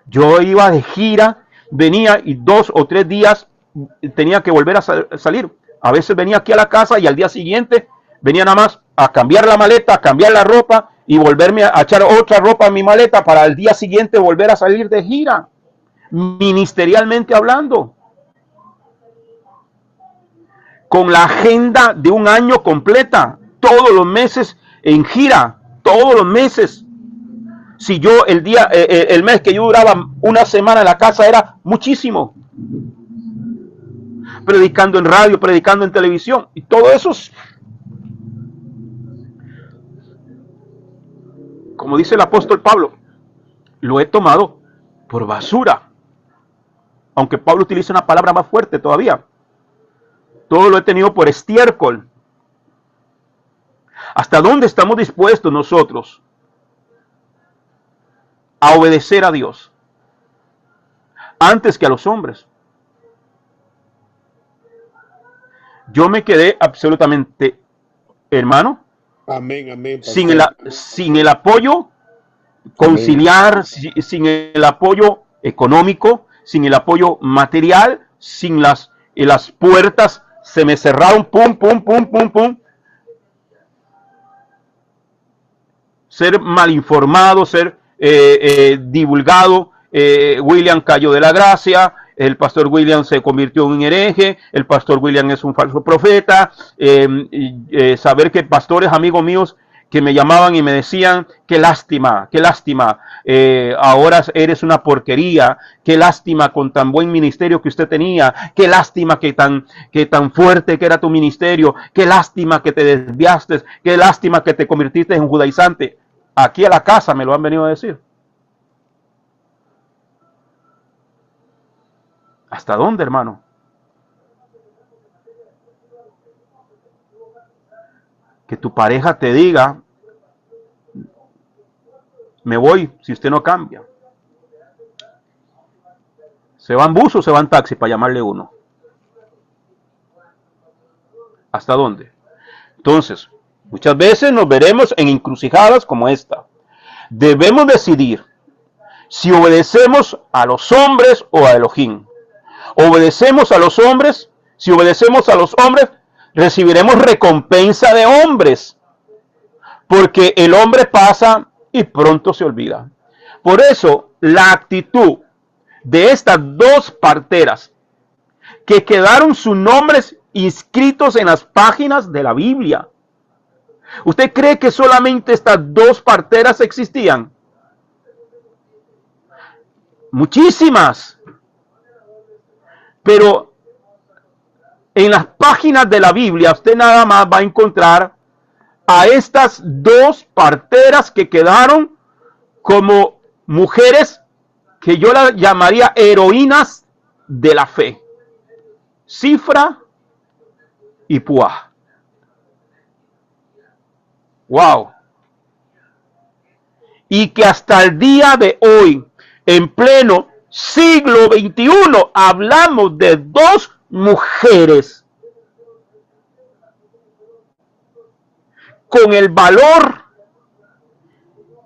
Yo iba de gira, venía y 2 o 3 días tenía que volver a salir. A veces venía aquí a la casa y al día siguiente venía nada más a cambiar la maleta, a cambiar la ropa y volverme a echar otra ropa en mi maleta para el día siguiente volver a salir de gira, ministerialmente hablando, con la agenda de un año completa, todos los meses en gira, todos los meses. Si yo el mes que yo duraba una semana en la casa era muchísimo. Predicando en radio, predicando en televisión. Y todo eso, como dice el apóstol Pablo, lo he tomado por basura. Aunque Pablo utiliza una palabra más fuerte todavía. Todo lo he tenido por estiércol. ¿Hasta dónde estamos dispuestos nosotros a obedecer a Dios antes que a los hombres? Yo me quedé absolutamente, hermano, Amén, amén, sin el apoyo conciliar, sin el apoyo económico, sin el apoyo material, sin las puertas se me cerraron, pum, pum, pum, pum, pum. Ser mal informado, ser divulgado. William cayó de la gracia, el pastor William se convirtió en un hereje, el pastor William es un falso profeta. Saber que pastores amigos míos que me llamaban y me decían, qué lástima, ahora eres una porquería, qué lástima con tan buen ministerio que usted tenía, qué lástima que tan fuerte que era tu ministerio, qué lástima que te desviaste, qué lástima que te convirtiste en un judaizante. Aquí a la casa me lo han venido a decir. ¿Hasta dónde, hermano? Que tu pareja te diga, me voy si usted no cambia. Se va en bus o se va en taxi para llamarle uno. ¿Hasta dónde? Entonces, muchas veces nos veremos en encrucijadas como esta. Debemos decidir si obedecemos a los hombres o a Elohim. Obedecemos a los hombres. Si obedecemos a los hombres, recibiremos recompensa de hombres. Porque el hombre pasa y pronto se olvida. Por eso, la actitud de estas dos parteras que quedaron sus nombres inscritos en las páginas de la Biblia. ¿Usted cree que solamente estas dos parteras existían? Muchísimas. Pero en las páginas de la Biblia usted nada más va a encontrar a estas dos parteras que quedaron como mujeres que yo las llamaría heroínas de la fe. Cifra y Puah. Wow. Y que hasta el día de hoy, en pleno siglo XXI, hablamos de dos mujeres con el valor,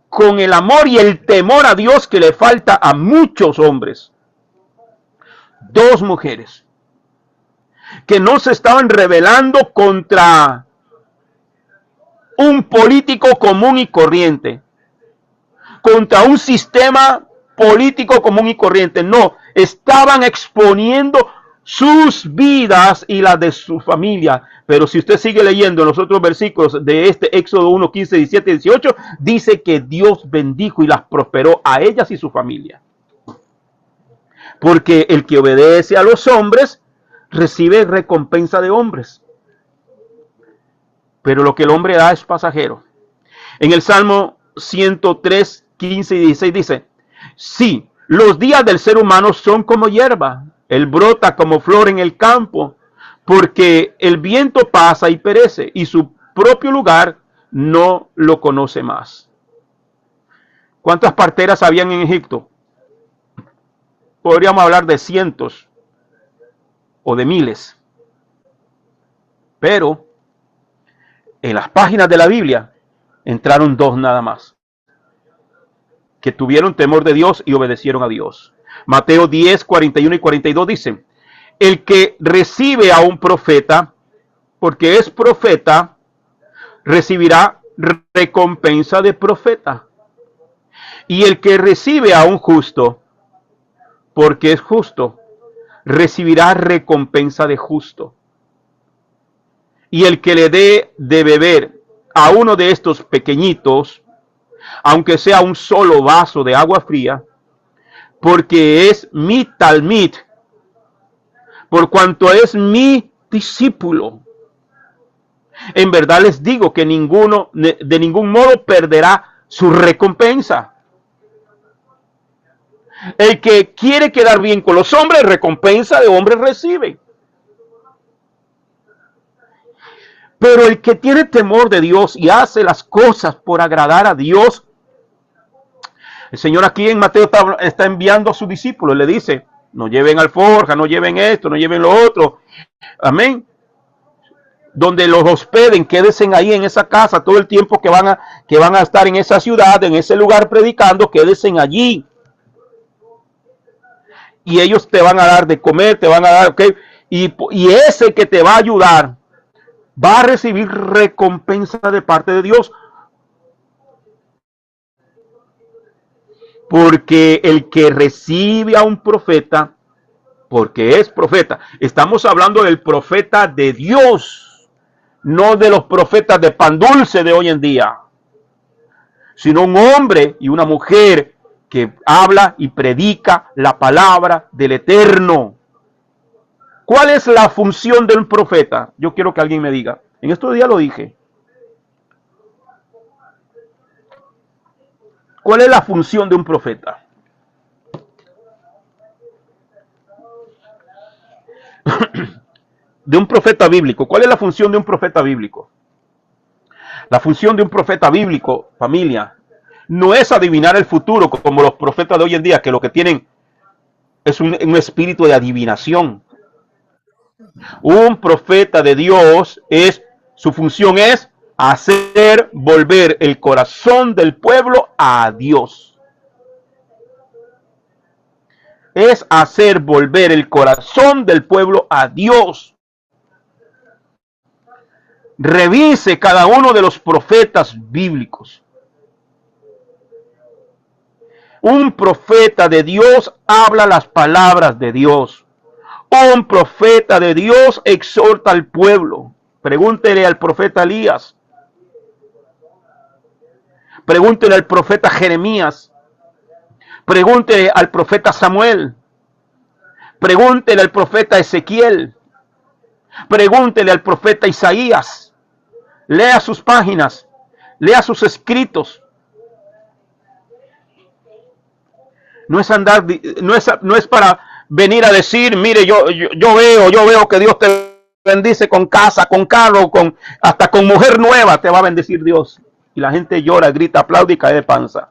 con el amor y el temor a Dios que le falta a muchos hombres. Dos mujeres que no se estaban rebelando contra un político común y corriente, contra un sistema político común y corriente. No, estaban exponiendo sus vidas y las de su familia. Pero si usted sigue leyendo los otros versículos de este Éxodo 1, 15, 17 y 18, dice que Dios bendijo y las prosperó a ellas y su familia. porque el que obedece a los hombres recibe recompensa de hombres, pero lo que el hombre da es pasajero. En el Salmo 103, 15 y 16 dice: sí, los días del ser humano son como hierba, él brota como flor en el campo, porque el viento pasa y perece, y su propio lugar no lo conoce más. ¿Cuántas parteras habían en Egipto? Podríamos hablar de cientos o de miles. Pero en las páginas de la Biblia entraron 2 nada más, que tuvieron temor de Dios y obedecieron a Dios. Mateo 10, 41 y 42 dice: el que recibe a un profeta, porque es profeta, recibirá recompensa de profeta. Y el que recibe a un justo, porque es justo, recibirá recompensa de justo. Y el que le dé de beber a uno de estos pequeñitos, aunque sea un solo vaso de agua fría, porque es mi talmid, por cuanto es mi discípulo, en verdad les digo que ninguno, de ningún modo perderá su recompensa. El que quiere quedar bien con los hombres, recompensa de hombres recibe. Pero el que tiene temor de Dios y hace las cosas por agradar a Dios, el Señor aquí en Mateo está enviando a sus discípulos, le dice: no lleven alforja, no lleven esto, no lleven lo otro. Amén. Donde los hospeden, quédense ahí en esa casa todo el tiempo que van a estar en esa ciudad, en ese lugar predicando, quédense allí. Y ellos te van a dar de comer, te van a dar, ¿ok? Y ese que te va a ayudar va a recibir recompensa de parte de Dios. Porque el que recibe a un profeta, porque es profeta, estamos hablando del profeta de Dios, no de los profetas de pan dulce de hoy en día, sino un hombre y una mujer que habla y predica la palabra del Eterno. ¿Cuál es la función de un profeta? Yo quiero que alguien me diga. En estos días lo dije. ¿Cuál es la función de un profeta? De un profeta bíblico. ¿Cuál es la función de un profeta bíblico? La función de un profeta bíblico, familia, no es adivinar el futuro como los profetas de hoy en día, que lo que tienen es un espíritu de adivinación. Un profeta de Dios su función es hacer volver el corazón del pueblo a Dios. Es hacer volver el corazón del pueblo a Dios. Revise cada uno de los profetas bíblicos. Un profeta de Dios habla las palabras de Dios. Un profeta de Dios exhorta al pueblo. Pregúntele al profeta Elías. Pregúntele al profeta Jeremías. Pregúntele al profeta Samuel. Pregúntele al profeta Ezequiel. Pregúntele al profeta Isaías. Lea sus páginas. Lea sus escritos. No es andar, no es para venir a decir: mire, yo veo que Dios te bendice con casa, con carro, hasta con mujer nueva te va a bendecir Dios. Y la gente llora, grita, aplaude y cae de panza.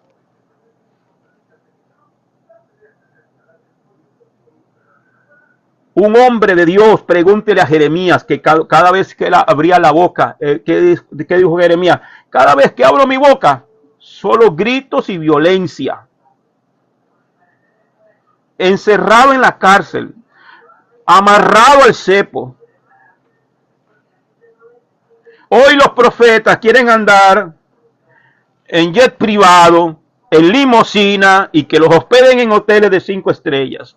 Un hombre de Dios, pregúntele a Jeremías, que cada vez que él abría la boca, ¿qué dijo Jeremías? Cada vez que abro mi boca, solo gritos y violencia. Encerrado en la cárcel, amarrado al cepo. Hoy los profetas quieren andar en jet privado, en limusina, y que los hospeden en hoteles de 5 estrellas.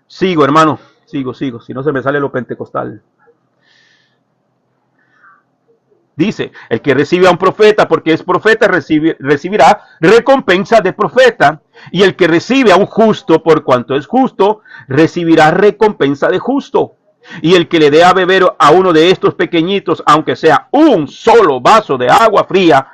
Sigo, hermano, sigo, si no se me sale lo pentecostal. Dice: el que recibe a un profeta porque es profeta recibirá recompensa de profeta. Y el que recibe a un justo por cuanto es justo, recibirá recompensa de justo. Y el que le dé a beber a uno de estos pequeñitos, aunque sea un solo vaso de agua fría,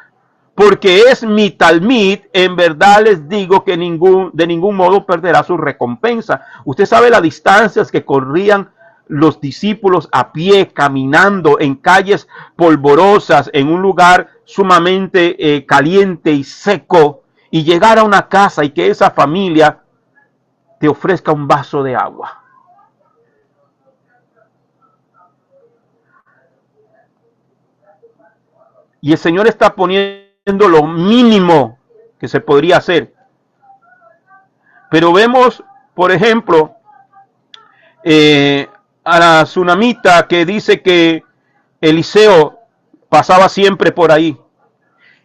porque es mi talmid, en verdad les digo que de ningún modo perderá su recompensa. Usted sabe las distancias que corrían los discípulos a pie, caminando en calles polvorosas, en un lugar sumamente caliente y seco, y llegar a una casa y que esa familia te ofrezca un vaso de agua. Y el Señor está poniendo lo mínimo que se podría hacer. Pero vemos, por ejemplo, a la tsunamita que dice que Eliseo pasaba siempre por ahí.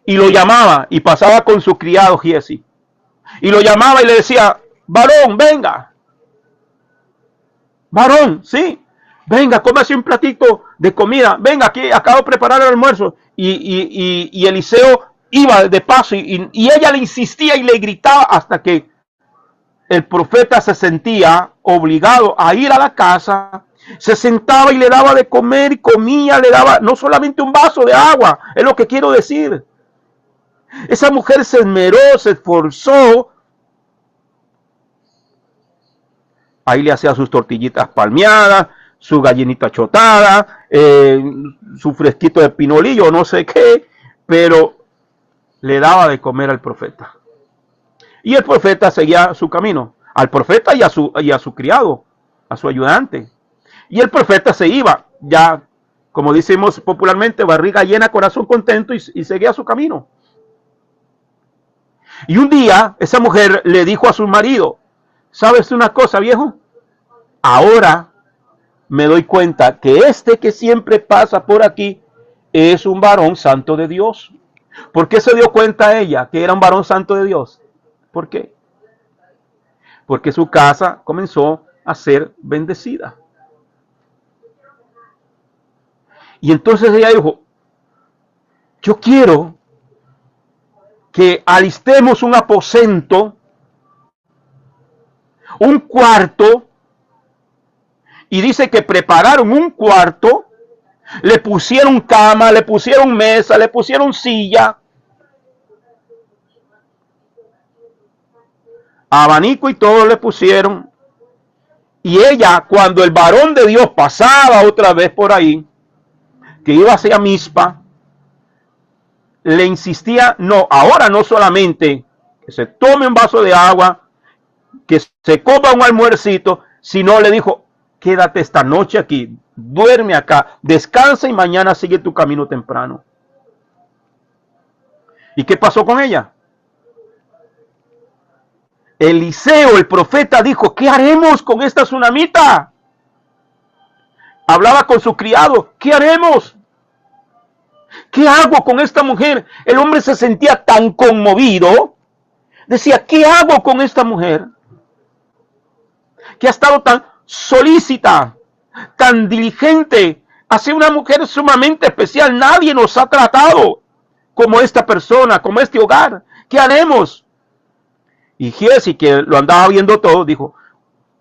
Y lo llamaba y pasaba con su criado Giesi. Y lo llamaba y le decía, varón, venga. Varón, sí. Venga, cómase un platito de comida. Venga, aquí acabo de preparar el almuerzo. Y Eliseo iba de paso y ella le insistía y le gritaba hasta que el profeta se sentía obligado a ir a la casa, se sentaba y le daba de comer y comía, le daba no solamente un vaso de agua, es lo que quiero decir. Esa mujer se esmeró, se esforzó. Ahí le hacía sus tortillitas palmeadas, su gallinita chotada, su fresquito de pinolillo, no sé qué, pero le daba de comer al profeta. Y el profeta seguía su camino, al profeta y a su criado, a su ayudante. Y el profeta se iba, ya, como decimos popularmente, barriga llena, corazón contento, y seguía su camino. Y un día esa mujer le dijo a su marido, ¿sabes una cosa, viejo? Ahora me doy cuenta que este que siempre pasa por aquí es un varón santo de Dios. ¿Por qué se dio cuenta ella que era un varón santo de Dios? ¿Por qué? Porque su casa comenzó a ser bendecida. Y entonces ella dijo, yo quiero que alistemos un aposento, un cuarto, y dice que prepararon un cuarto, le pusieron cama, le pusieron mesa, le pusieron silla, abanico y todo le pusieron. Y ella, cuando el varón de Dios pasaba otra vez por ahí, que iba hacia Mizpa, le insistía, no, ahora no solamente que se tome un vaso de agua, que se coma un almuercito, sino le dijo, quédate esta noche aquí, duerme acá, descansa y mañana sigue tu camino temprano. ¿Y qué pasó con ella? Eliseo, el profeta, dijo, ¿qué haremos con esta tsunamita? Hablaba con su criado, ¿qué haremos? ¿Qué hago con esta mujer? El hombre se sentía tan conmovido. Decía, ¿qué hago con esta mujer? Que ha estado tan solícita, tan diligente. Ha sido una mujer sumamente especial. Nadie nos ha tratado como esta persona, como este hogar. ¿Qué haremos? Y Giesi, que lo andaba viendo todo, dijo,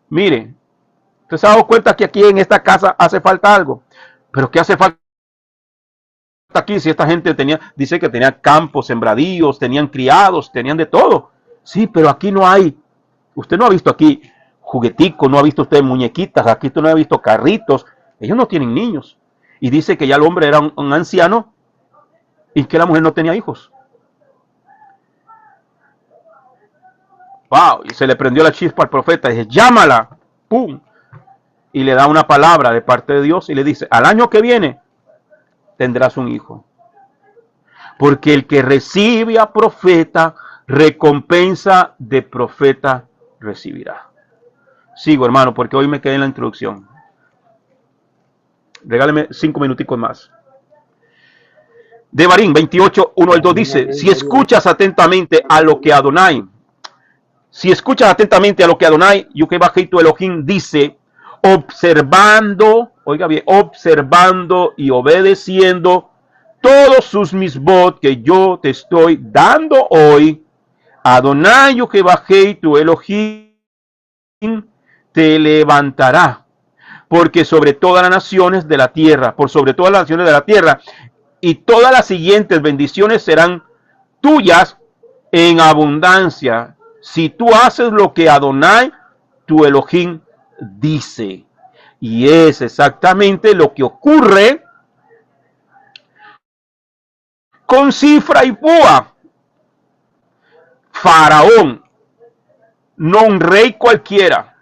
mire, ¿usted se ha dado cuenta que aquí en esta casa hace falta algo? ¿Pero qué hace falta aquí? Si esta gente dice que tenía campos, sembradíos, tenían criados, tenían de todo. Sí, pero aquí no hay. Usted no ha visto aquí jugueticos, no ha visto usted muñequitas, aquí usted no ha visto carritos. Ellos no tienen niños. Y dice que ya el hombre era un anciano y que la mujer no tenía hijos. Wow, y se le prendió la chispa al profeta. Dice, llámala, pum. Y le da una palabra de parte de Dios y le dice, al año que viene tendrás un hijo. Porque el que recibe a profeta, recompensa de profeta recibirá. Sigo, hermano, porque hoy me quedé en la introducción. Regáleme 5 minuticos más. Devarim 28, 1 al 2 dice, si escuchas atentamente a lo que Adonai, Yuke Bajito Elohim dice, observando, oiga bien, observando y obedeciendo todos sus misbot que yo te estoy dando hoy, Adonai Jehová tu Elohim te levantará, porque sobre todas las naciones de la tierra, por sobre todas las naciones de la tierra, y todas las siguientes bendiciones serán tuyas en abundancia, si tú haces lo que Adonai tu Elohim dice. Y es exactamente lo que ocurre con Cifra y Púa. Faraón, no un rey cualquiera,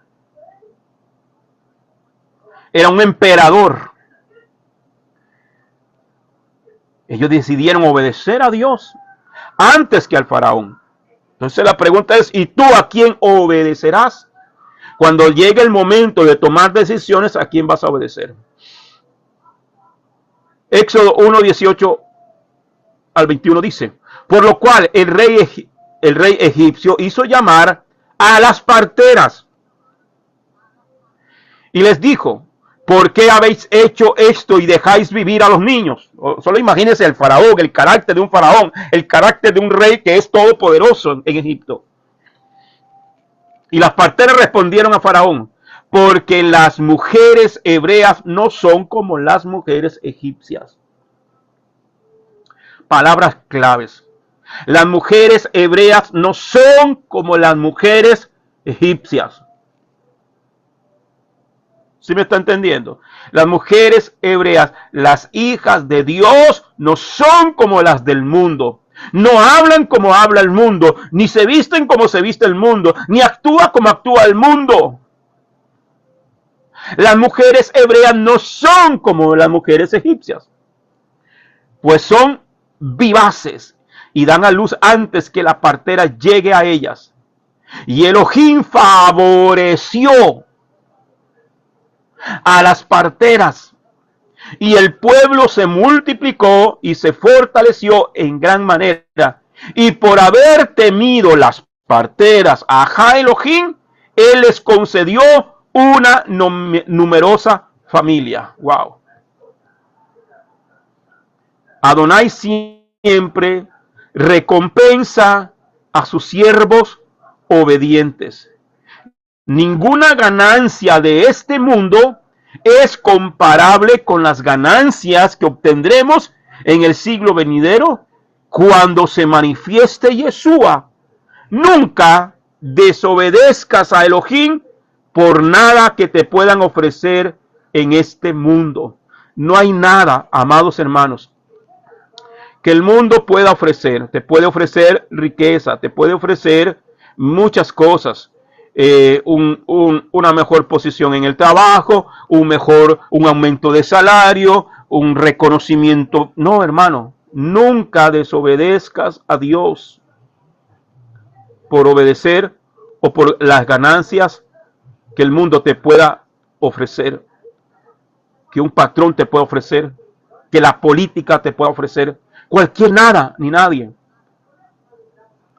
era un emperador. Ellos decidieron obedecer a Dios antes que al faraón. Entonces la pregunta es, ¿y tú a quién obedecerás? Cuando llegue el momento de tomar decisiones, ¿a quién vas a obedecer? Éxodo 1, 18 al 21 dice, por lo cual el rey egipcio hizo llamar a las parteras y les dijo, ¿por qué habéis hecho esto y dejáis vivir a los niños? Solo imagínense el faraón, el carácter de un faraón, el carácter de un rey que es todopoderoso en Egipto. Y las parteras respondieron a faraón, porque las mujeres hebreas no son como las mujeres egipcias. Palabras claves. Las mujeres hebreas no son como las mujeres egipcias. ¿Sí me está entendiendo? Las mujeres hebreas, las hijas de Dios, no son como las del mundo. No hablan como habla el mundo, ni se visten como se viste el mundo, ni actúa como actúa el mundo. Las mujeres hebreas no son como las mujeres egipcias, pues son vivaces y dan a luz antes que la partera llegue a ellas. Y Elohim favoreció a las parteras, y el pueblo se multiplicó y se fortaleció en gran manera. Y por haber temido las parteras a Jah Elohim, él les concedió una numerosa familia. Wow. Adonai siempre recompensa a sus siervos obedientes. Ninguna ganancia de este mundo es comparable con las ganancias que obtendremos en el siglo venidero cuando se manifieste Yeshua. Nunca desobedezcas a Elohim por nada que te puedan ofrecer en este mundo. No hay nada, amados hermanos, que el mundo pueda ofrecer. Te puede ofrecer riqueza, te puede ofrecer muchas cosas. Una mejor posición en el trabajo, un aumento de salario, un reconocimiento. No, hermano, nunca desobedezcas a Dios por obedecer o por las ganancias que el mundo te pueda ofrecer, que un patrón te pueda ofrecer, que la política te pueda ofrecer, cualquier nada ni nadie.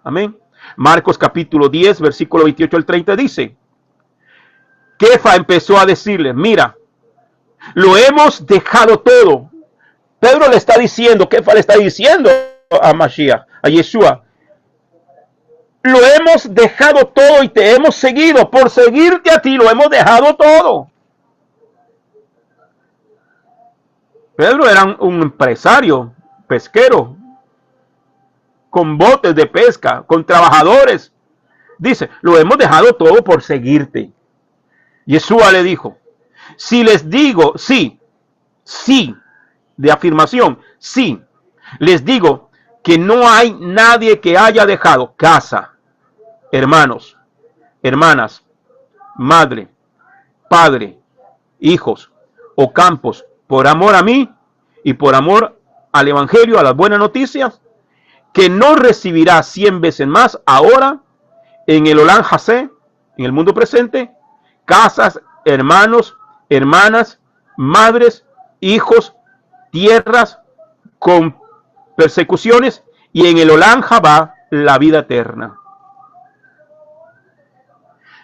Amén. Marcos capítulo 10, versículo 28 al 30 dice, Kefa empezó a decirle, mira, lo hemos dejado todo. Pedro le está diciendo, Kefa le está diciendo a Mashiach, a Yeshua, lo hemos dejado todo y te hemos seguido. Por seguirte a ti lo hemos dejado todo. Pedro era un empresario pesquero, con botes de pesca, con trabajadores. Dice, lo hemos dejado todo por seguirte. Yeshua le dijo, si les digo, sí, de afirmación, sí, les digo que no hay nadie que haya dejado casa, hermanos, hermanas, madre, padre, hijos o campos, por amor a mí y por amor al evangelio, a las buenas noticias, que no recibirá 100 veces más ahora en el Olam Hasé, en el mundo presente, casas, hermanos, hermanas, madres, hijos, tierras con persecuciones, y en el Olam Habá la vida eterna.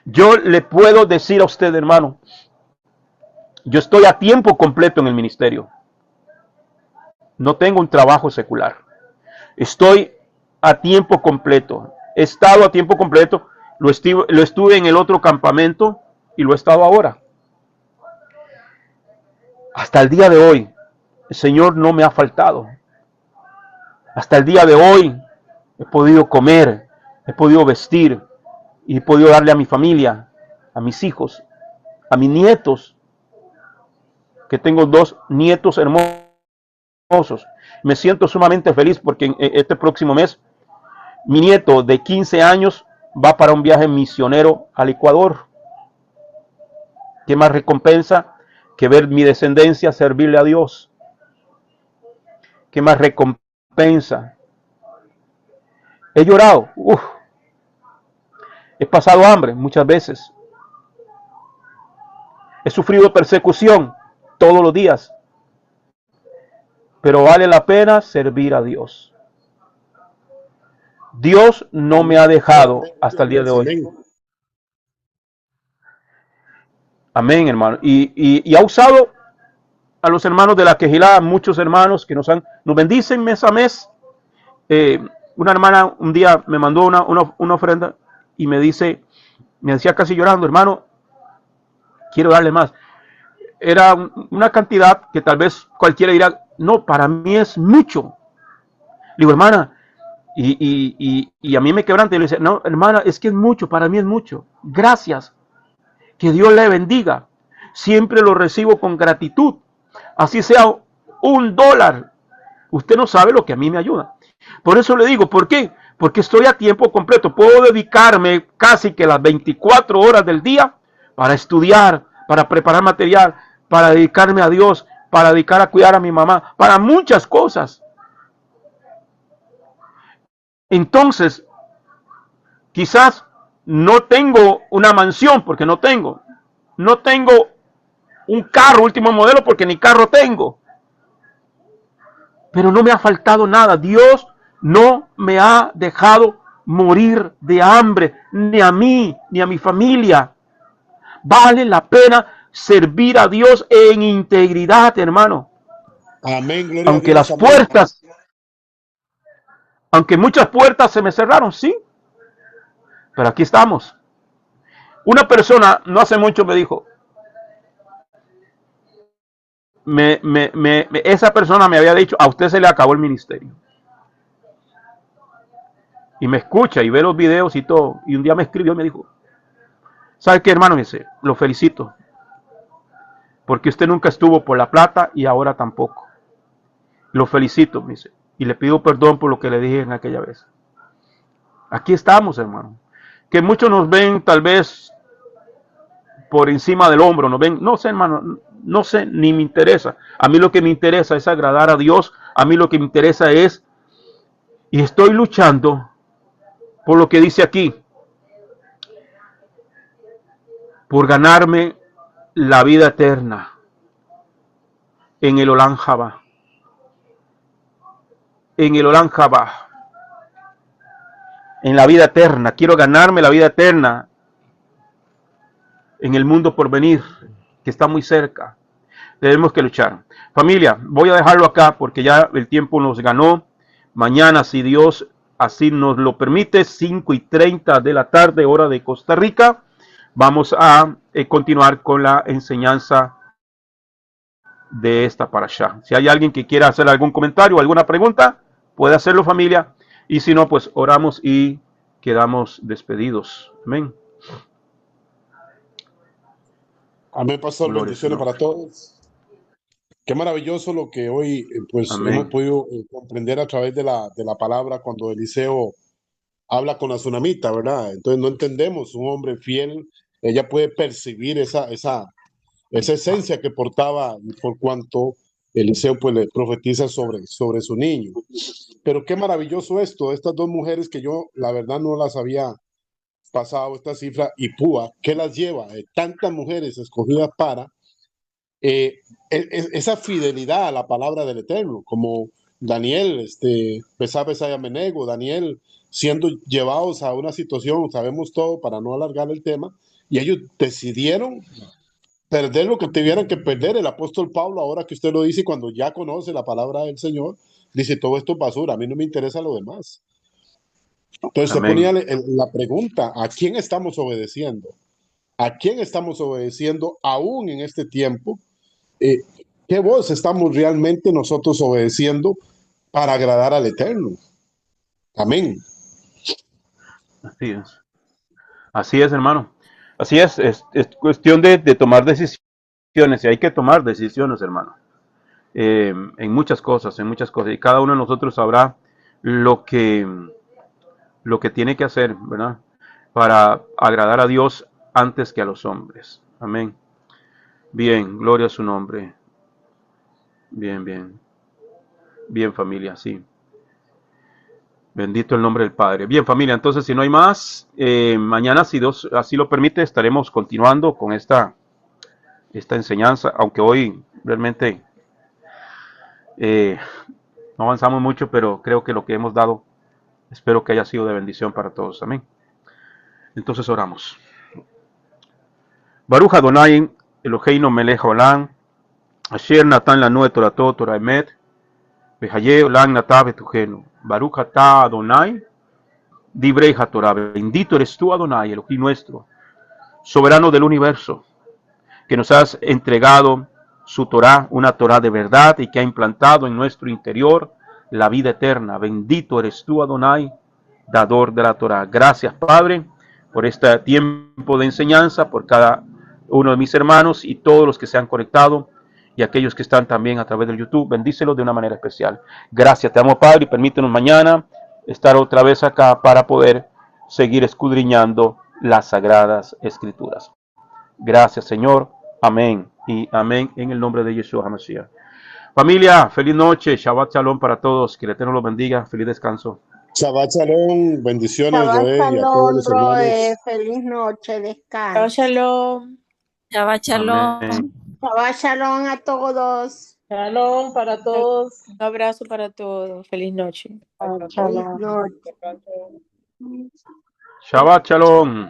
Yo le puedo decir a usted, hermano, yo estoy a tiempo completo en el ministerio. No tengo un trabajo secular. Estoy a tiempo completo. he estado a tiempo completo, lo estuve en el otro campamento y lo he estado ahora. Hasta el día de hoy, el Señor no me ha faltado. Hasta el día de hoy he podido comer, he podido vestir y he podido darle a mi familia, a mis hijos, a mis nietos, que tengo 2 nietos hermosos. Me siento sumamente feliz porque este próximo mes mi nieto de 15 años va para un viaje misionero al Ecuador. ¿Qué más recompensa que ver mi descendencia servirle a Dios? ¿Qué más recompensa? He llorado, he pasado hambre muchas veces, he sufrido persecución todos los días, pero vale la pena servir a Dios. Dios no me ha dejado hasta el día de hoy. Amén, hermano. Y ha usado a los hermanos de la Quejilá, muchos hermanos que nos bendicen mes a mes. Una hermana un día me mandó una ofrenda y me decía casi llorando, hermano, quiero darle más. Era una cantidad que tal vez cualquiera dirá, no, para mí es mucho. Le digo, hermana, y a mí me quebranta y le dice, no, hermana, es que es mucho, para mí es mucho. Gracias. Que Dios le bendiga. Siempre lo recibo con gratitud. Así sea $1. Usted no sabe lo que a mí me ayuda. Por eso le digo, ¿por qué? Porque estoy a tiempo completo. Puedo dedicarme casi que las 24 horas del día para estudiar, para preparar material, para dedicarme a Dios, para dedicar a cuidar a mi mamá, para muchas cosas. Entonces, quizás no tengo una mansión porque no tengo. No tengo un carro último modelo porque ni carro tengo. Pero no me ha faltado nada. Dios no me ha dejado morir de hambre, ni a mí, ni a mi familia. Vale la pena servir a Dios en integridad, hermano. Amén, gloria Aunque a Dios, las amén. puertas, aunque muchas puertas se me cerraron, sí. Pero aquí estamos. Una persona no hace mucho me dijo, esa persona me había dicho, a usted se le acabó el ministerio. Y me escucha y ve los videos y todo. Y un día me escribió y me dijo, ¿sabe qué, hermano? Me dice, lo felicito. Porque usted nunca estuvo por la plata y ahora tampoco. Lo felicito, me dice. Y le pido perdón por lo que le dije en aquella vez. Aquí estamos, hermano. Que muchos nos ven tal vez por encima del hombro, nos ven, no sé, hermano, no sé, ni me interesa. A mí lo que me interesa es agradar a Dios. A mí lo que me interesa es, y estoy luchando por lo que dice aquí, por ganarme la vida eterna en el Olam Jabá. En el Olam Jabá. En la vida eterna. Quiero ganarme la vida eterna en el mundo por venir, que está muy cerca. Tenemos que luchar. Familia, voy a dejarlo acá porque ya el tiempo nos ganó. Mañana, si Dios así nos lo permite, 5:30 de la tarde, hora de Costa Rica, vamos a continuar con la enseñanza de esta parashá. Si hay alguien que quiera hacer algún comentario o alguna pregunta, puede hacerlo, familia. Y si no, pues oramos y quedamos despedidos. Amén. Amén, pastor. Gloria Bendiciones al Señor. para todos. Qué maravilloso lo que hoy pues hemos Amén. podido comprender a través de la palabra cuando Eliseo habla con la tsunamita, ¿verdad? Entonces no entendemos, un hombre fiel, ella puede percibir esa esencia que portaba por cuanto Eliseo pues le profetiza sobre su niño. Pero qué maravilloso esto, estas dos mujeres que yo la verdad no las había pasado esta cifra y Púa, ¿qué las lleva? Tantas mujeres escogidas para esa fidelidad a la palabra del Eterno, como Daniel, Besaya Menego, Daniel, siendo llevados a una situación, sabemos todo para no alargar el tema, y ellos decidieron perder lo que tuvieran que perder. El apóstol Pablo, ahora que usted lo dice, cuando ya conoce la palabra del Señor, dice, todo esto es basura, a mí no me interesa lo demás. Entonces se ponía Amén. la pregunta, ¿a quién estamos obedeciendo? ¿A quién estamos obedeciendo aún en este tiempo? Eh, ¿Qué voz estamos realmente nosotros obedeciendo para agradar al Eterno? Amén. Así es. Así es, hermano. Así es cuestión de tomar decisiones y hay que tomar decisiones, hermano. En muchas cosas, en muchas cosas. Y cada uno de nosotros sabrá lo que, lo que tiene que hacer, ¿verdad? Para agradar a Dios antes que a los hombres. Amén. Bien, gloria a su nombre. Bien, bien. Bien, familia, sí. Bendito el nombre del Padre. Bien, familia, entonces si no hay más, mañana, si Dios así lo permite, estaremos continuando con esta enseñanza, aunque hoy realmente no avanzamos mucho, pero creo que lo que hemos dado, espero que haya sido de bendición para todos. Amén. Entonces oramos. Baruch Adonai, Eloheinu melech haolam, asher natan lanu torato Torah emet, vehaye olam natav betujenu. Baruch atah Adonai, divrei haTorah. Bendito eres tú, Adonai, Elohim nuestro, soberano del universo, que nos has entregado su Torah, una Torah de verdad y que ha implantado en nuestro interior la vida eterna. Bendito eres tú, Adonai, dador de la Torah. Gracias, Padre, por este tiempo de enseñanza, por cada uno de mis hermanos y todos los que se han conectado y aquellos que están también a través del YouTube. Bendícelos de una manera especial. Gracias, te amo, Padre, y permítenos mañana estar otra vez acá para poder seguir escudriñando las sagradas escrituras. Gracias, Señor. Amén y amén en el nombre de Yeshua HaMashiach. Familia, feliz noche, Shabbat Shalom para todos, que el Eterno los bendiga, feliz descanso. Shabbat Shalom, bendiciones, Shabbat Joel, y a todos Shalom, los hermanos. Roe. Feliz noche, Chao, descanso. shalom. Shabbat shalom. Amén. Shabbat Shalom a todos. Shalom para todos. Un abrazo para todos. Feliz noche. Feliz noche. Shabbat Shalom.